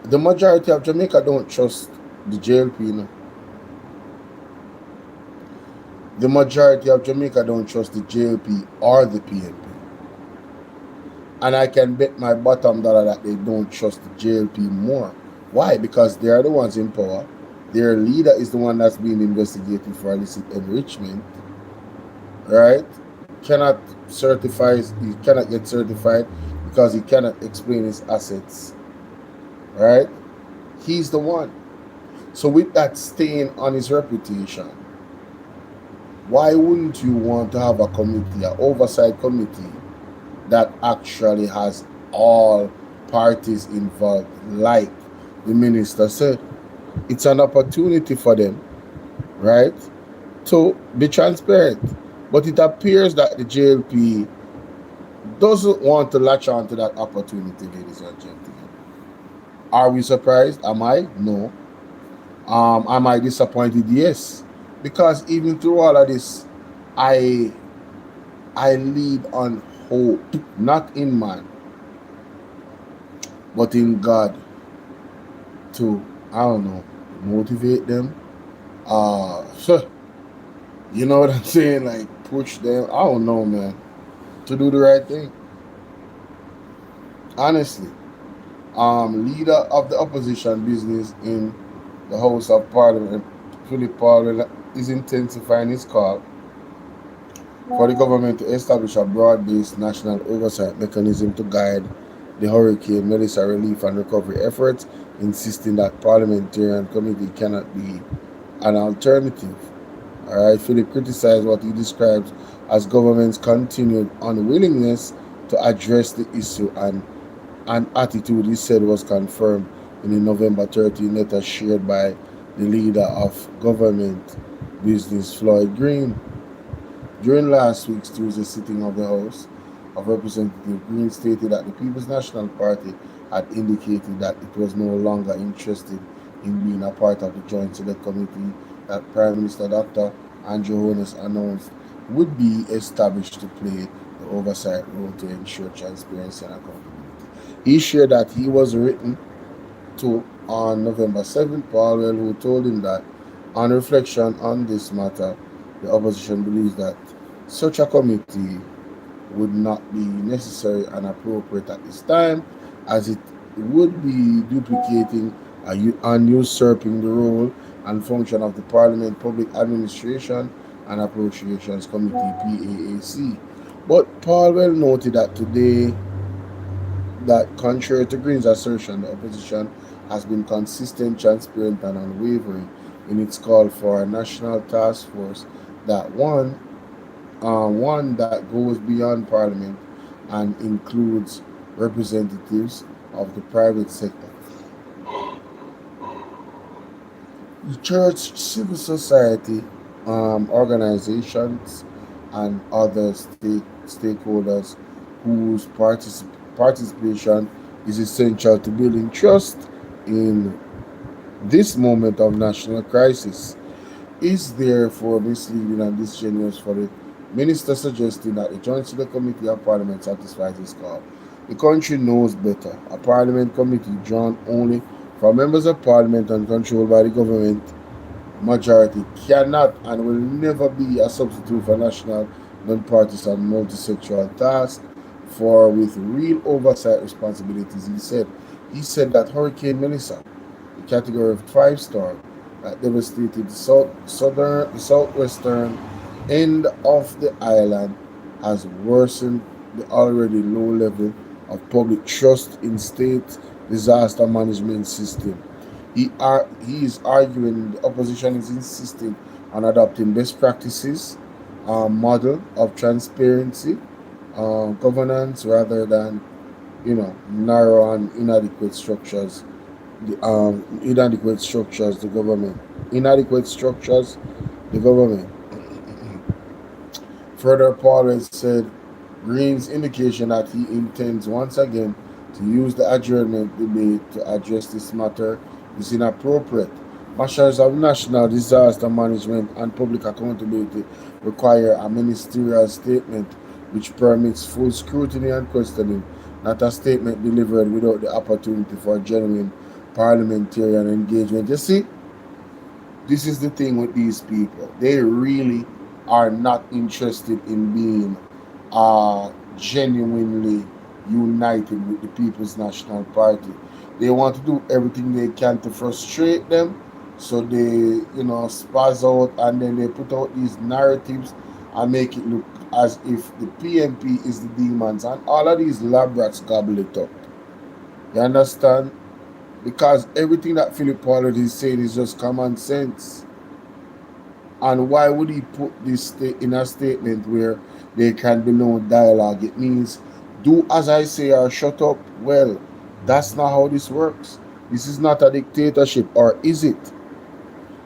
the majority of Jamaica don't trust the JLP, you know. The majority of Jamaica don't trust the JLP or the PNP. And I can bet my bottom dollar that they don't trust the JLP more. Why? Because they are the ones in power. Their leader is the one that's being investigated for illicit enrichment. Right? He cannot get certified because he cannot explain his assets. Right? He's the one. So with that stain on his reputation, why wouldn't you want to have a committee, an oversight committee, that actually has all parties involved? Like the minister said, it's an opportunity for them, right, to be transparent. But it appears that the JLP doesn't want to latch on to that opportunity, ladies and gentlemen. Are we surprised? Am I? No. Am I disappointed? Yes. Because even through all of this, I lead on hope, not in man, but in God, to, I don't know, motivate them. You know what I'm saying? Like, push them. I don't know, man. To do the right thing. Honestly. Leader of the opposition business in the House of Parliament, Philip Paul, is intensifying his call for the government to establish a broad-based national oversight mechanism to guide the Hurricane Melissa relief and recovery efforts, insisting that parliamentarian committee cannot be an alternative. Alright, Philip criticized what he describes as government's continued unwillingness to address the issue, and an attitude he said was confirmed in the November 13 letter shared by the leader of government business, Floyd Green. During last week's Tuesday sitting of the House of Representatives, Green stated that the People's National Party had indicated that it was no longer interested in being a part of the Joint Select Committee that Prime Minister Dr. Andrew Holness announced would be established to play the oversight role to ensure transparency and accountability. He shared that he was written to on November 7th, Paul, who told him that on reflection on this matter, the opposition believes that such a committee would not be necessary and appropriate at this time, as it would be duplicating and usurping the role and function of the Parliament Public Administration and Appropriations Committee, PAAC. But Paul noted that today that contrary to Green's assertion, the opposition has been consistent, transparent, and unwavering in its call for a national task force that one that goes beyond Parliament and includes representatives of the private sector, the church, civil society, organizations, and other stakeholders whose participation is essential to building trust in this moment of national crisis. Is therefore misleading and disingenuous for the minister suggesting that the Joint Select Committee of Parliament satisfies this call. The country knows better. A Parliament committee drawn only from members of Parliament and controlled by the government majority cannot and will never be a substitute for national, non-partisan, multi-sectoral task for with real oversight responsibilities, he said. He said that Hurricane Melissa, the category of 5-star, that devastated the southwestern end of the island, has worsened the already low level of public trust in state disaster management system. He is arguing the opposition is insisting on adopting best practices, model of transparency, governance rather than narrow and inadequate structures. Inadequate structures the government. Further, Paul said Green's indication that he intends once again to use the adjournment debate to address this matter is inappropriate. Measures of national disaster management and public accountability require a ministerial statement which permits full scrutiny and questioning, not a statement delivered without the opportunity for genuine parliamentarian engagement. You see, this is the thing with these people. They really are not interested in being genuinely united with the People's National Party. They want to do everything they can to frustrate them, so they, spaz out and then they put out these narratives and make it look as if the PNP is the demons, and all of these lab rats gobble it up. You understand? Because everything that Philip Pollard is saying is just common sense. And why would he put this in a statement where there can be no dialogue? It means do as I say or shut up. Well, that's not how this works. This is not a dictatorship, or is it?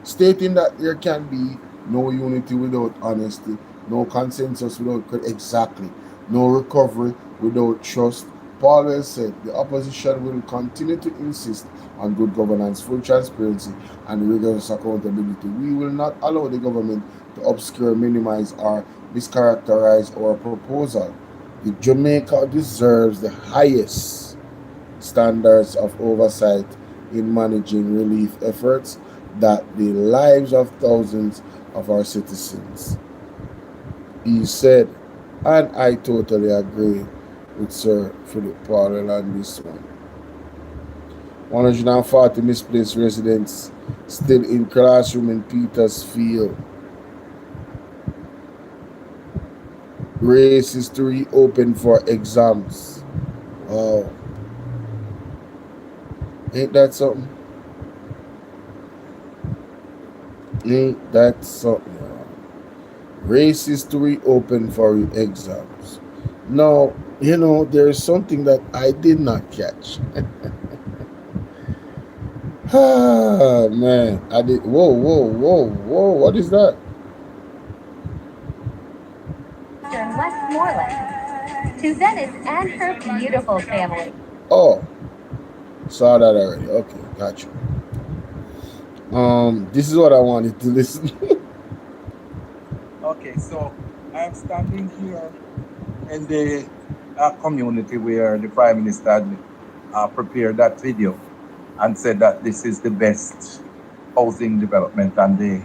Stating that there can be no unity without honesty, no consensus without exactly, no recovery without trust. Paul said the opposition will continue to insist on good governance, full transparency, and rigorous accountability. We will not allow the government to obscure, minimize, or mischaracterize our proposal. The Jamaica deserves the highest standards of oversight in managing relief efforts that the lives of thousands of our citizens. He said, and I totally agree with Sir Philip Powell on this one. 140 misplaced residents still in classroom in Petersfield. Race is to reopen for exams. Wow. Ain't that something? Ain't that something? Race is to reopen for exams. Now, there is something that I did not catch. Ah, man. I did. Whoa. What is that? Westmoreland to Venice and her beautiful family. Oh, saw that already. Okay, gotcha. This is what I wanted to listen. Okay, so I'm standing here in the community where the Prime Minister prepared that video and said that this is the best housing development and the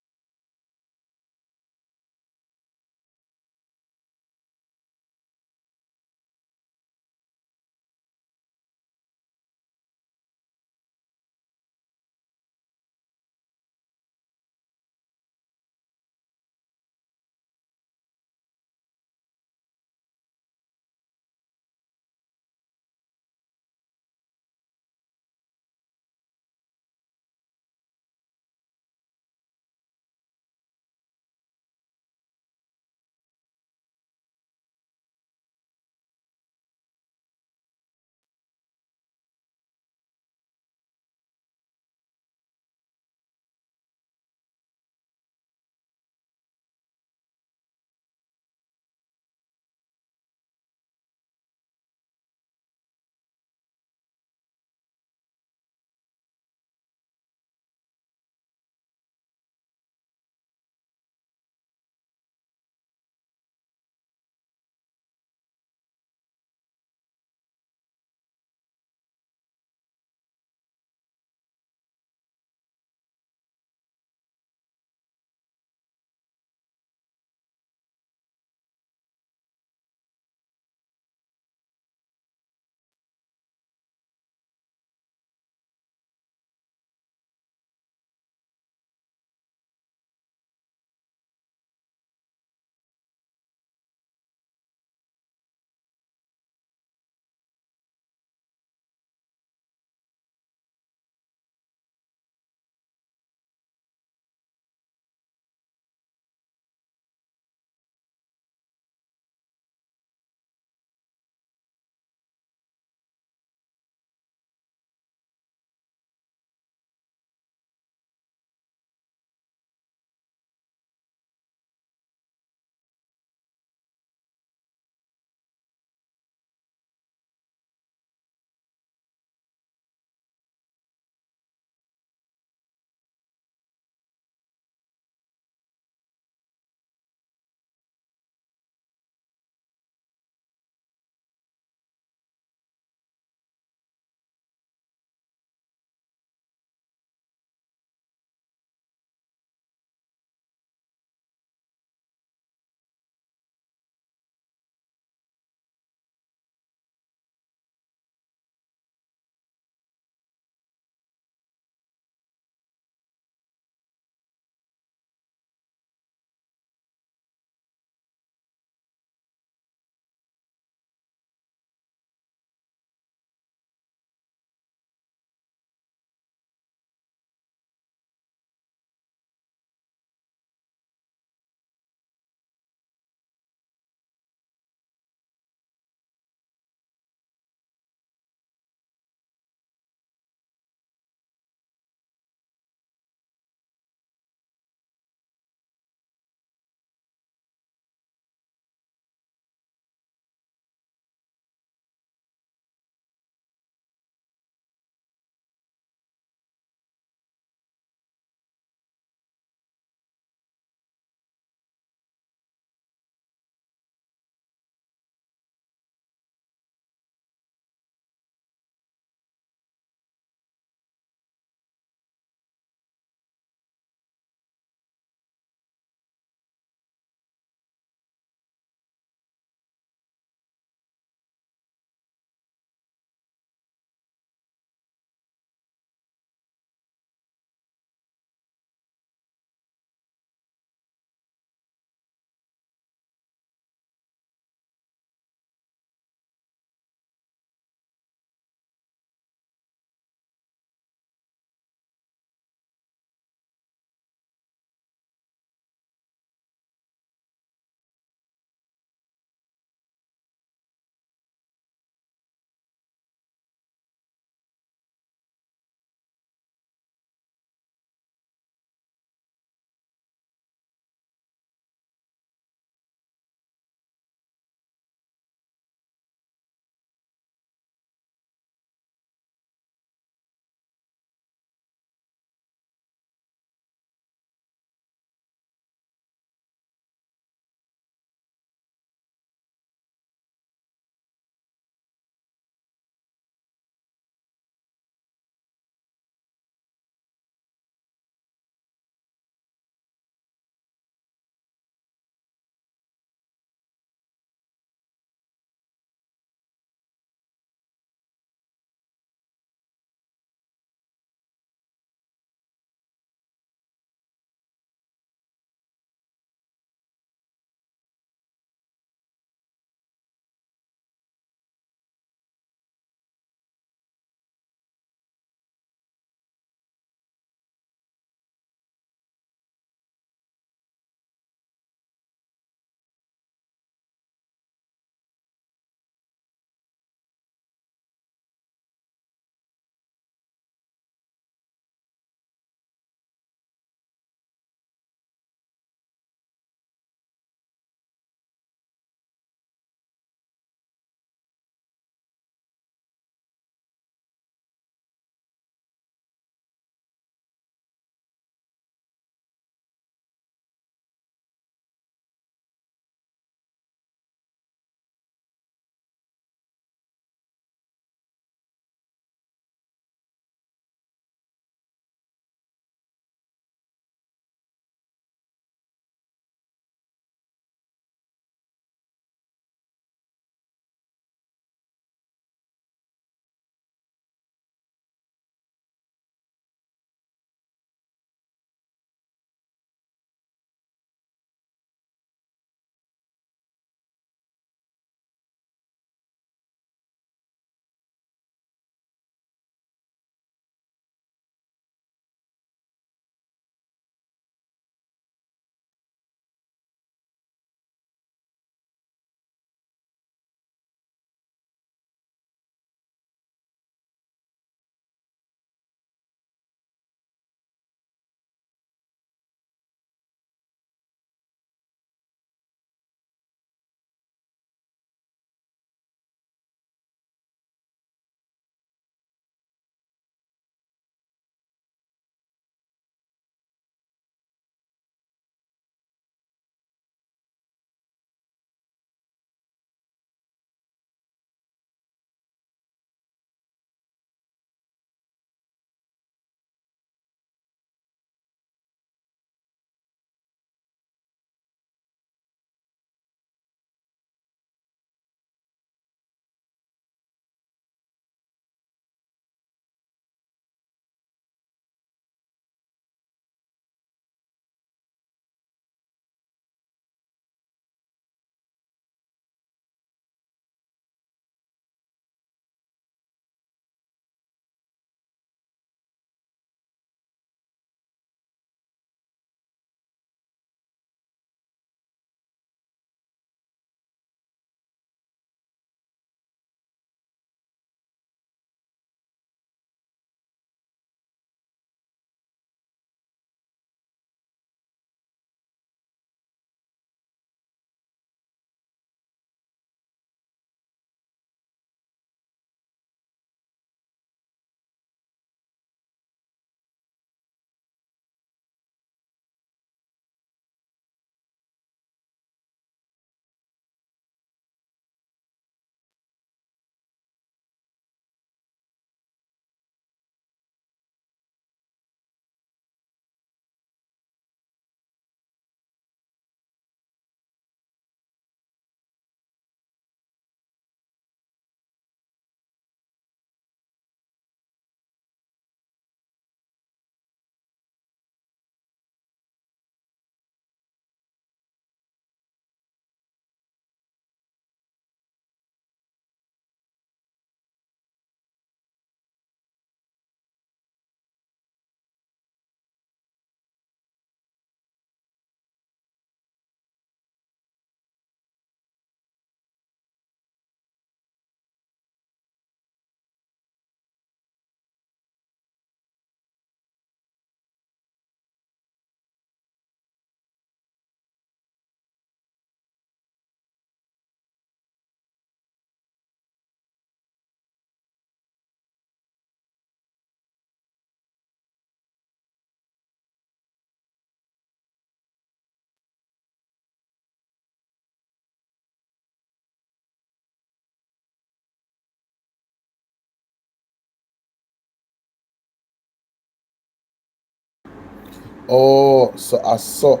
Oh, so I saw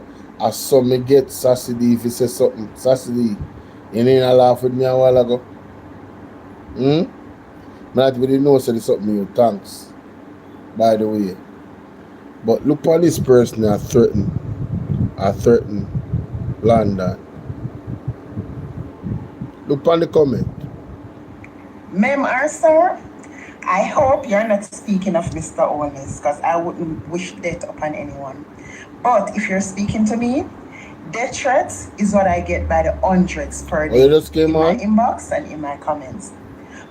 me get Sassy D if you say something. Sassy D, you didn't laugh with me a while ago. Not really know say something you thanks. By the way. But look on this person I threaten London. Look on the comment. Ma'am or sir, I hope you're not speaking of Mr. Owens, because I wouldn't wish death upon anyone. But if you're speaking to me, death threats is what I get by the hundreds per day in my inbox and in my comments.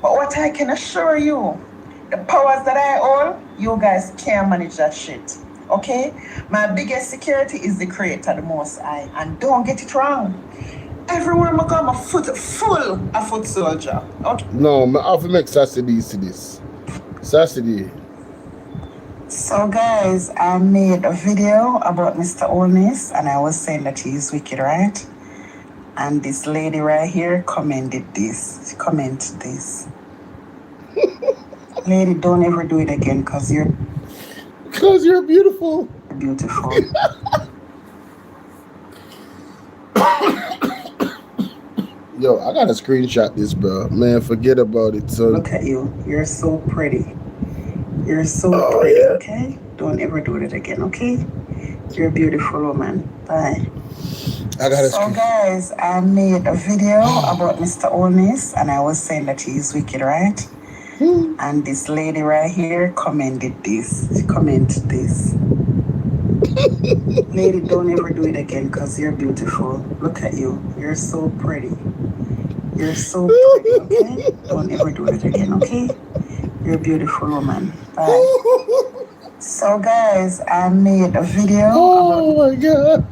But what I can assure you, the powers that I own, you guys can't manage that shit. Okay? My biggest security is the Creator, the Most High. And don't get it wrong. Everywhere I go, my foot full of foot soldier. Okay? No, I have to make Sassy D see this. Sassy D. So guys, I made a video about Mr. Owens and I was saying that he's wicked, right? And this lady right here commented this. She commented this. Lady, don't ever do it again because you're beautiful. Beautiful. Yo, I gotta screenshot this, bro. Man, forget about it. So look at you. You're so pretty. You're so pretty, yeah. Okay? Don't ever do it again, okay? You're a beautiful woman. Bye. So guys, I made a video about Mr. Owens and I was saying that he's wicked, right? And this lady right here commented this. She commented this. Lady, don't ever do it again because you're beautiful. Look at you. You're so pretty. You're so pretty, okay? Don't ever do it again, okay? You're a beautiful woman. Bye. So guys, I made a video. Oh my God.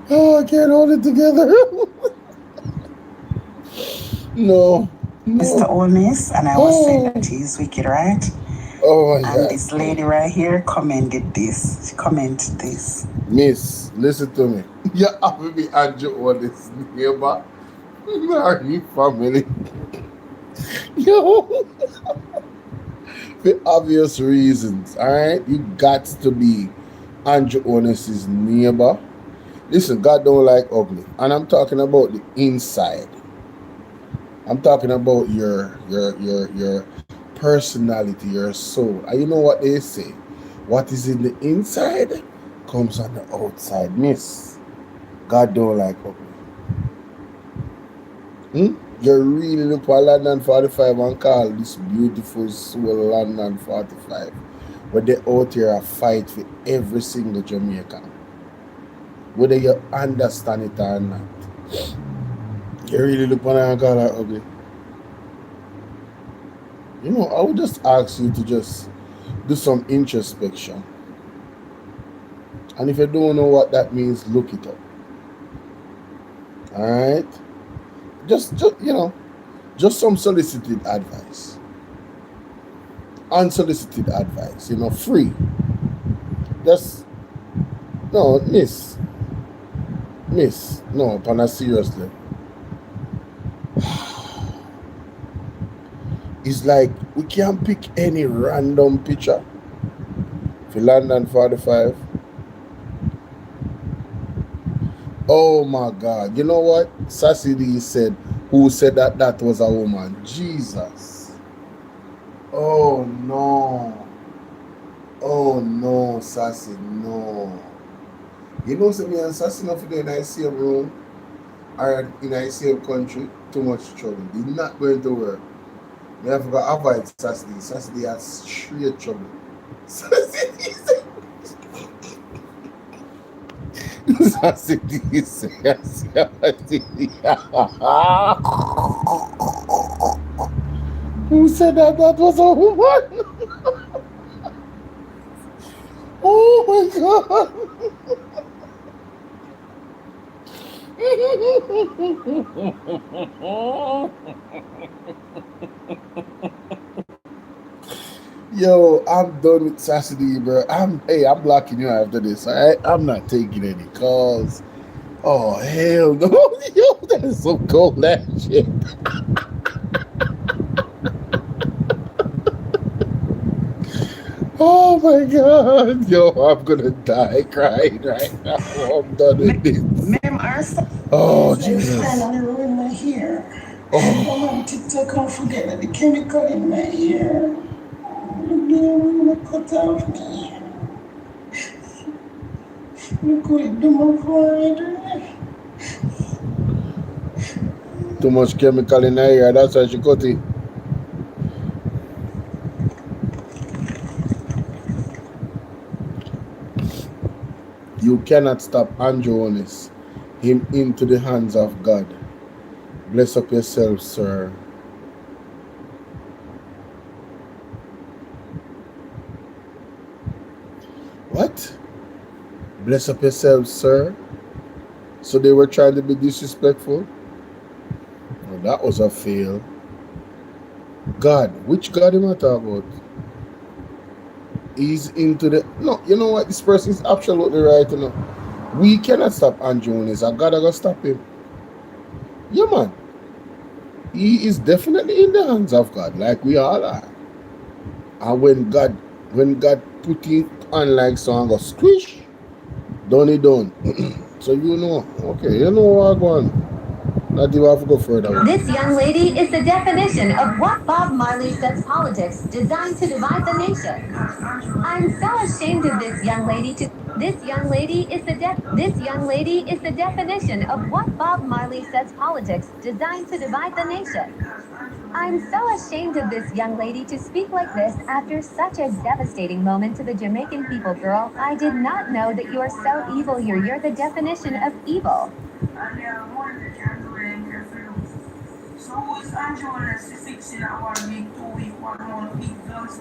Oh, I can't hold it together. No. Mr. Owens, and I was saying that he's wicked, right? Oh my God. And this lady right here commented this. She commented this. Miss, listen to me. You have to be Andrew Owens' neighbor. Marry family. Yo. For obvious reasons, alright? You got to be Andrew Owens' neighbor. Listen, God don't like ugly. And I'm talking about the inside. I'm talking about your personality, your soul. And you know what they say? What is in the inside comes on the outside, miss. God don't like ugly. You really look for London 45 and call this beautiful soul London 45. But they out here a fight for every single Jamaican. Whether you understand it or not. You really look for and call her ugly. You know, I would just ask you to just do some introspection. And if you don't know what that means, look it up. Alright? Just you know, just some solicited advice. Unsolicited advice, you know, free. Just, no, miss, no, upon a serious level. It's like we can't pick any random picture for London 45. Oh my God. You know what? Sassy D said, who said that was a woman? Jesus. Oh no. Oh no, Sassy, no. You know, me and Sassy not in the same room or in the same country, too much trouble. It's not going to work. We have to avoid Sassy. Sassy has straight trouble. Sassy Who said that was a woman? Oh my God. Yo, I'm done with Saturday, bro. I'm blocking you after this, alright? I'm not taking any calls. Oh hell no. Yo, that is some cold ass shit. Oh my God. Yo, I'm gonna die crying right now. I'm done with this. Oh, Jesus. Finally ruined my hair. Oh. I'm on TikTok, can't forget that the chemical in my hair. I'm gonna cut off me. Look what it do my forehead. Too much chemical in her hair, that's why she cut it. You cannot stop Andrew Honest. Him into the hands of God. Bless up yourself, sir. What? Bless up yourself, sir. So they were trying to be disrespectful? Well, that was a fail. God, which God am I talking about? He's into the... No, you know what? This person is absolutely right, you know. We cannot stop Andrew Honest. I gotta stop him. Yeah, man. He is definitely in the hands of God, like we all are. And when God put it on like so and go squish, done it done. So you know, okay, you know what I'm going. Not even have to go further. This young lady is the definition of what Bob Marley says politics designed to divide the nation. I'm so ashamed of this young lady to... This young lady is the definition of what Bob Marley says politics designed to divide the nation. I'm so ashamed of this young lady to speak like this after such a devastating moment to the Jamaican people, girl. I did not know that you are so evil here. You're the definition of evil. So who's Andrew Honest fixing that 1 week, 2 week, 1 month, week, months?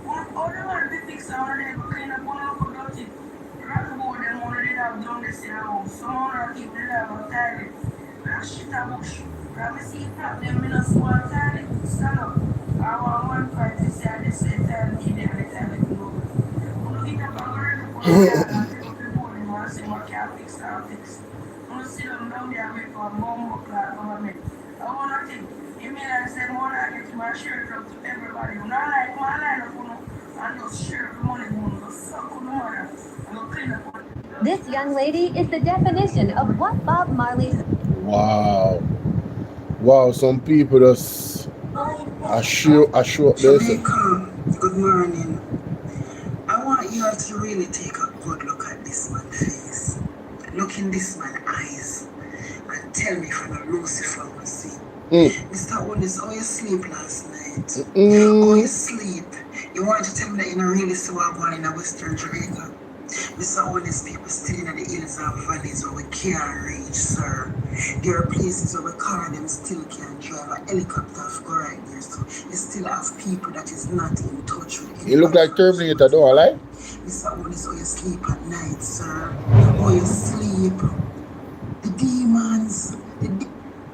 What other one to fix that one day? Clean up one look about it. Rock about them one they have done this in the house. Some other people they have a toilet. And shit a bush. Because I see that them in a small toilet. Stand up. I want one part to say I just say toilet in there and the toilet go. When you get up and go ready for the toilet and pick up the board, you want to see what can fix that fix. When you sit them down there and wait for a mumbo clock government. I want to think, you mean I said more I get my shirt up to everybody. You not like my line up, and just share the money, just suck on the money, and go clean up. This young lady is the definition of what Bob Marley's... Wow. Wow, some people just assure this. Good morning. I want you all to really take a good look at this man's face. Look in this man's eyes. And tell me from a Lucifer will see. Mr. Honest, how you sleep last night? How you sleep? You want to tell me that you don't really see what going in Western Jamaica? Mr. Honest, people still in the hills and valleys where we can't reach, sir. There are places where we car them still can't drive. A helicopter go right there, so you still have people that is not in touch with it. You look like Terminator, though, right? Mr. Honest, how you sleep at night, sir? How you sleep? The demons,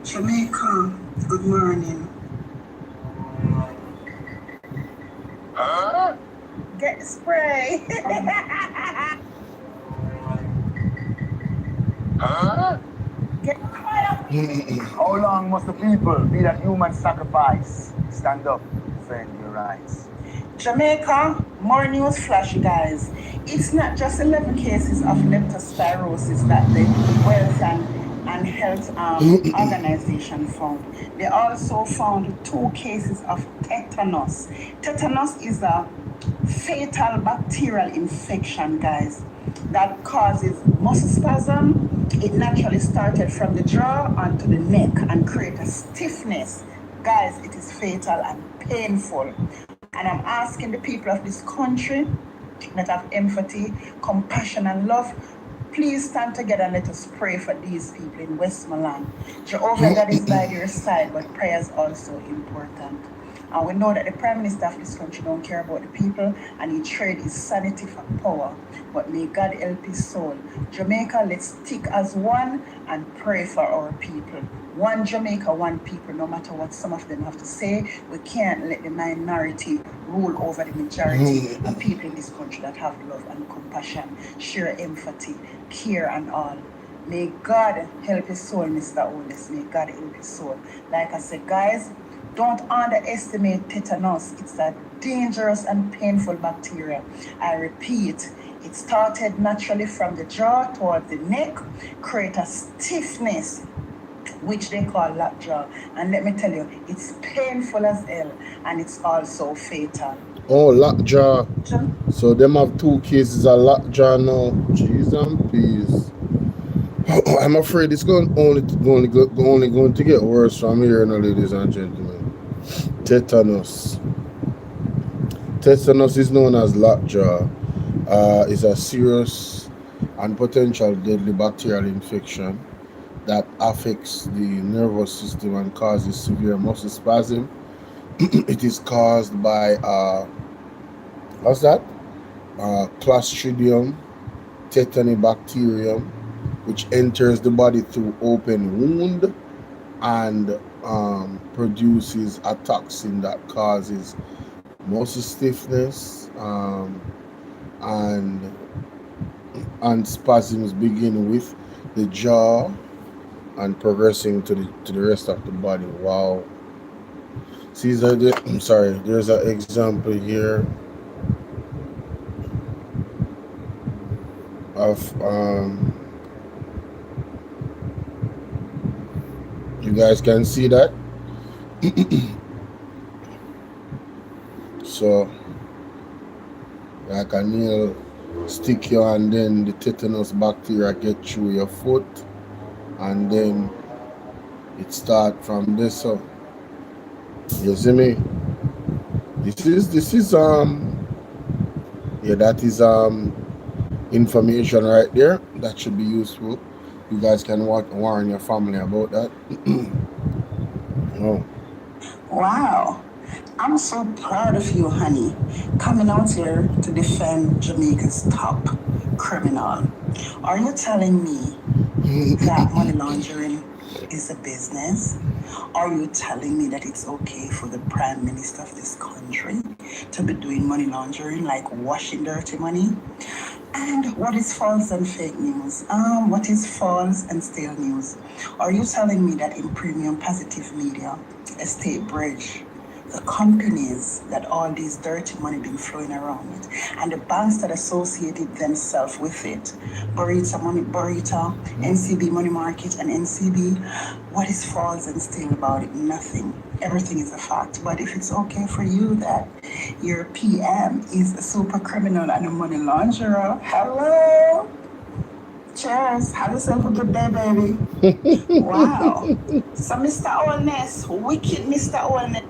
Jamaica, good morning. Get the spray. How long must the people be that human sacrifice? Stand up, defend your rights. Jamaica, more news flash, guys. It's not just 11 cases of leptospirosis that the Wealth and Health Organization found. They also found 2 cases of tetanus. Tetanus is a fatal bacterial infection, guys, that causes muscle spasm. It naturally started from the jaw onto the neck and create a stiffness. Guys, it is fatal and painful. And I'm asking the people of this country that have empathy, compassion, and love, please stand together and let us pray for these people in Westmoreland. Jehovah God is by their side, but prayer is also important. And we know that the Prime Minister of this country don't care about the people, and he trade his sanity for power. But may God help his soul. Jamaica, let's stick as one and pray for our people. One Jamaica, one people, no matter what some of them have to say. We can't let the minority rule over the majority of people in this country that have love and compassion, share empathy, care and all. May God help his soul, Mr. Honest. May God help his soul. Like I said, guys, don't underestimate tetanus. It's a dangerous and painful bacteria. I repeat, it started naturally from the jaw towards the neck, create a stiffness, which they call lockjaw. And let me tell you, it's painful as hell, and it's also fatal. Oh, lockjaw. So them have 2 cases of lockjaw now. Jeez and peas. I'm afraid it's only going to get worse from here now, ladies and gentlemen. Tetanus. Tetanus is known as lockjaw. It's a serious and potential deadly bacterial infection that affects the nervous system and causes severe muscle spasm. It is caused by what's that? Clostridium tetani which enters the body through open wound and produces a toxin that causes muscle stiffness and spasms, begin with the jaw and progressing to the rest of the body. Wow. See, I'm sorry, there's an example here of you guys can see that. So like a nail stick you, and then the tetanus bacteria get through your foot, and then it start from this. So you see me? This is yeah, that is information right there that should be useful. You guys can warn your family about that. Oh. Wow. I'm so proud of you, honey, coming out here to defend Jamaica's top criminal. Are you telling me that money laundering is a business? Are you telling me that it's okay for the Prime Minister of this country to be doing money laundering, like washing dirty money? And what is false and fake news? What is false and stale news? Are you telling me that in Premium Positive Media, Estate Bridge, the companies that all this dirty money been flowing around with, and the banks that associated themselves with it, Burrito, NCB Money Market, and NCB, what is false and stale about it? Nothing. Everything is a fact. But if it's okay for you that your PM is a super criminal and a money launderer, hello? Cheers. Have yourself a good day, baby. Wow. So Mr. Owlness, wicked Mr. Owlness.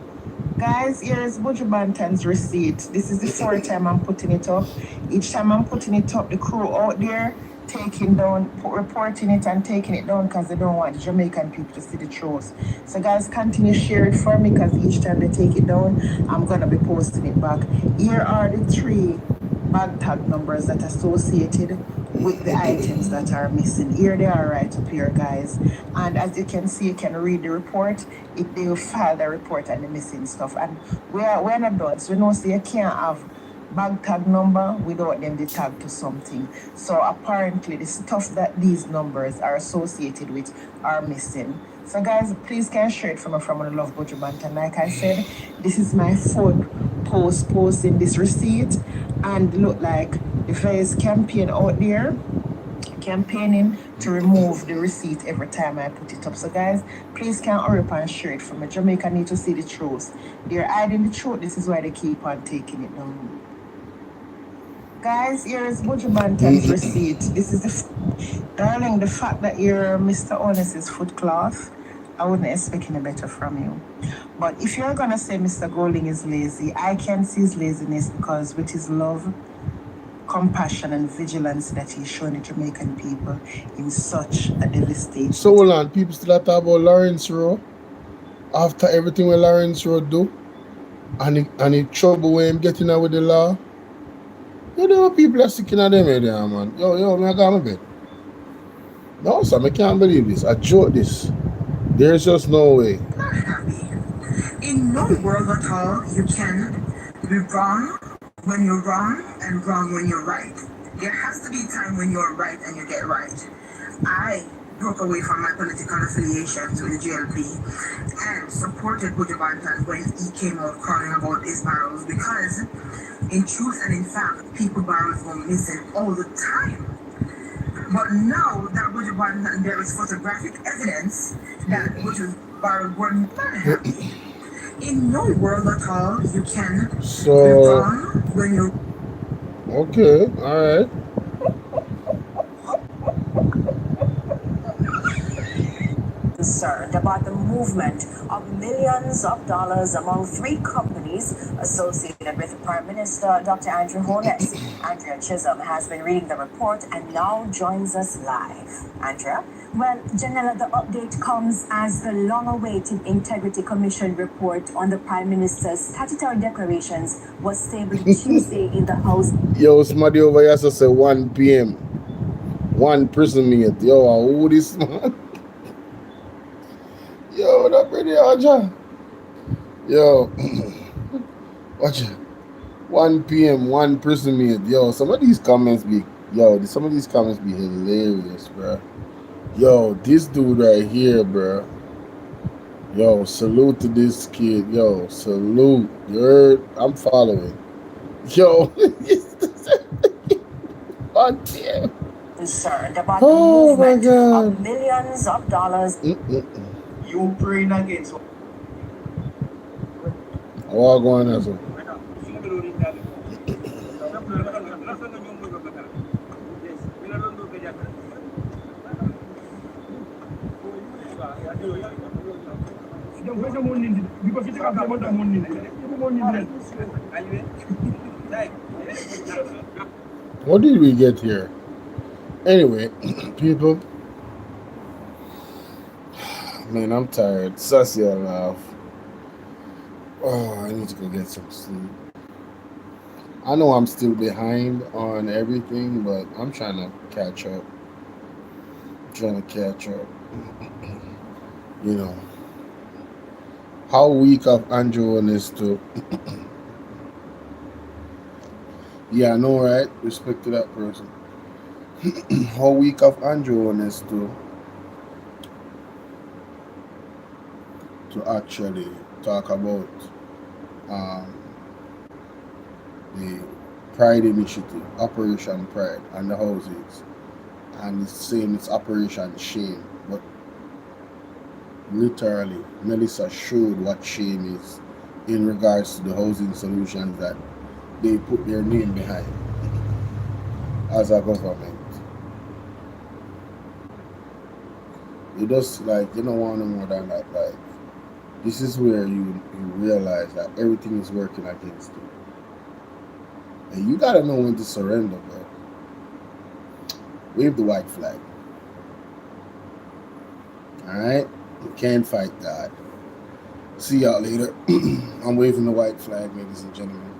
Guys, here's Buju Banton's receipt. This is the 4th time I'm putting it up. Each time I'm putting it up, the crew out there taking down, reporting it and taking it down because they don't want the Jamaican people to see the truth. So guys, continue share it for me because each time they take it down, I'm going to be posting it back. Here are the 3 bag tag numbers that are associated with the items that are missing. Here they are right up here, guys. And as you can see, you can read the report. If they file the report and the missing stuff. And we're not done. So we know you can't have bag tag number without them the tag to something. So apparently the stuff that these numbers are associated with are missing. So guys, please can share it from the Love Buju Banton. Like I said, this is my 4th posting this receipt, and look like the various campaign out there campaigning to remove the receipt every time I put it up. So guys, please can hurry up and share it from me. Jamaica need to see the truth. They're hiding the truth. This is why they keep on taking it down. Guys, here is Buju Banton's receipt. This is darling, the fact that you're Mr. Honest's foot cloth, I wouldn't expect any better from you. But if you're gonna say Mr. Golding is lazy, I can see his laziness because with his love, compassion and vigilance that he's showing the Jamaican people in such a devastating. So hold on, people still talk about Lawrence Rowe after everything what Lawrence Rowe do and the trouble when him getting out with the law. You know people are sticking at them here, man. Yo, I got my bed. No, sir, I can't believe this. I joke this. There's just no way. In no world at all, you can be wrong when you're wrong and wrong when you're right. There has to be a time when you're right and you get right. I broke away from my political affiliations with the GLP and supported Buju Banton when he came out crying about his barrels, because in truth and in fact, people barrels go missing all the time. But now that Buju Banton, there is photographic evidence that Buju's barrels were not happy. In no world at all, you can So, when you. okay, all right. Concerned about the movement of millions of dollars among 3 companies associated with Prime Minister Dr. Andrew Holness. Andrea Chisholm has been reading the report and now joins us live. Andrea? Well, Janella, the update comes as the long-awaited Integrity Commission report on the Prime Minister's statutory declarations was tabled Tuesday in the House. Yo, somebody over here say 1 p.m. 1 prison mate. Yo, who this man? Yo, what up, ready, Aja? Yo, watch it. 1 p.m. 1 prison mate. Yo, some of these comments be hilarious, bro. Yo, this dude right here, bro. Yo, salute to this kid. Yo, salute. You heard? I'm following. Yo, 1 p.m. Concerned about the movement of millions of dollars. You praying against what? What going on, sir? What did we get here? Anyway, people. Man, I'm tired. Sassy enough. Oh, I need to go get some sleep. I know I'm still behind on everything, but I'm trying to catch up. You know. How weak of Andrew is to. Yeah, I know, right? Respect to that person. How weak of Andrew is to actually talk about the Pride Initiative, Operation Pride, and the houses, and it's saying it's Operation Shame, but literally Melissa showed what shame is in regards to the housing solutions that they put their name behind as a government. You just like, you don't want no more than that. Like, this is where you realize that everything is working against you. And you gotta know when to surrender, bro. Wave the white flag. Alright? You can't fight God. See y'all later. I'm waving the white flag, ladies and gentlemen.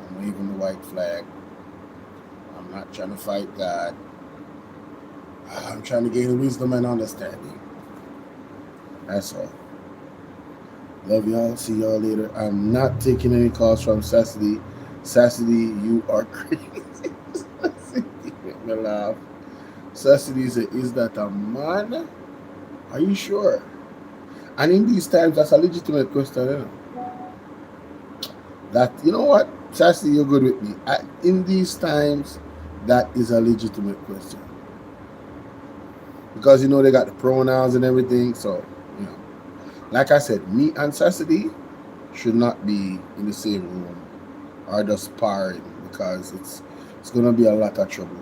I'm waving the white flag. I'm not trying to fight God. I'm trying to gain wisdom and understanding. That's all. Love y'all. See y'all later. I'm not taking any calls from Sassy. Sassy, you are crazy. Sassy, make me laugh. Sassy said, is that a man? Are you sure? And in these times, that's a legitimate question, you know? That, you know what? Sassy, you're good with me. In these times, that is a legitimate question. Because, you know, they got the pronouns and everything, so, you know. Like I said, me and Sassy should not be in the same room or just sparring, because it's going to be a lot of trouble.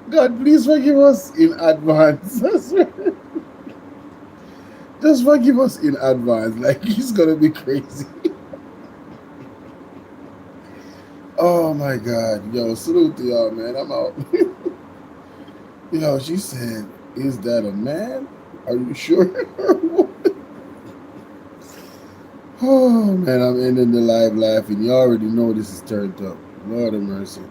God, please forgive us in advance. Just forgive us in advance. Like, it's going to be crazy. Oh, my God. Yo, salute to y'all, man. I'm out. Yo, she said, is that a man? Are you sure? Oh, man, I'm ending the live laughing. You already know this is turned up. Lord have mercy.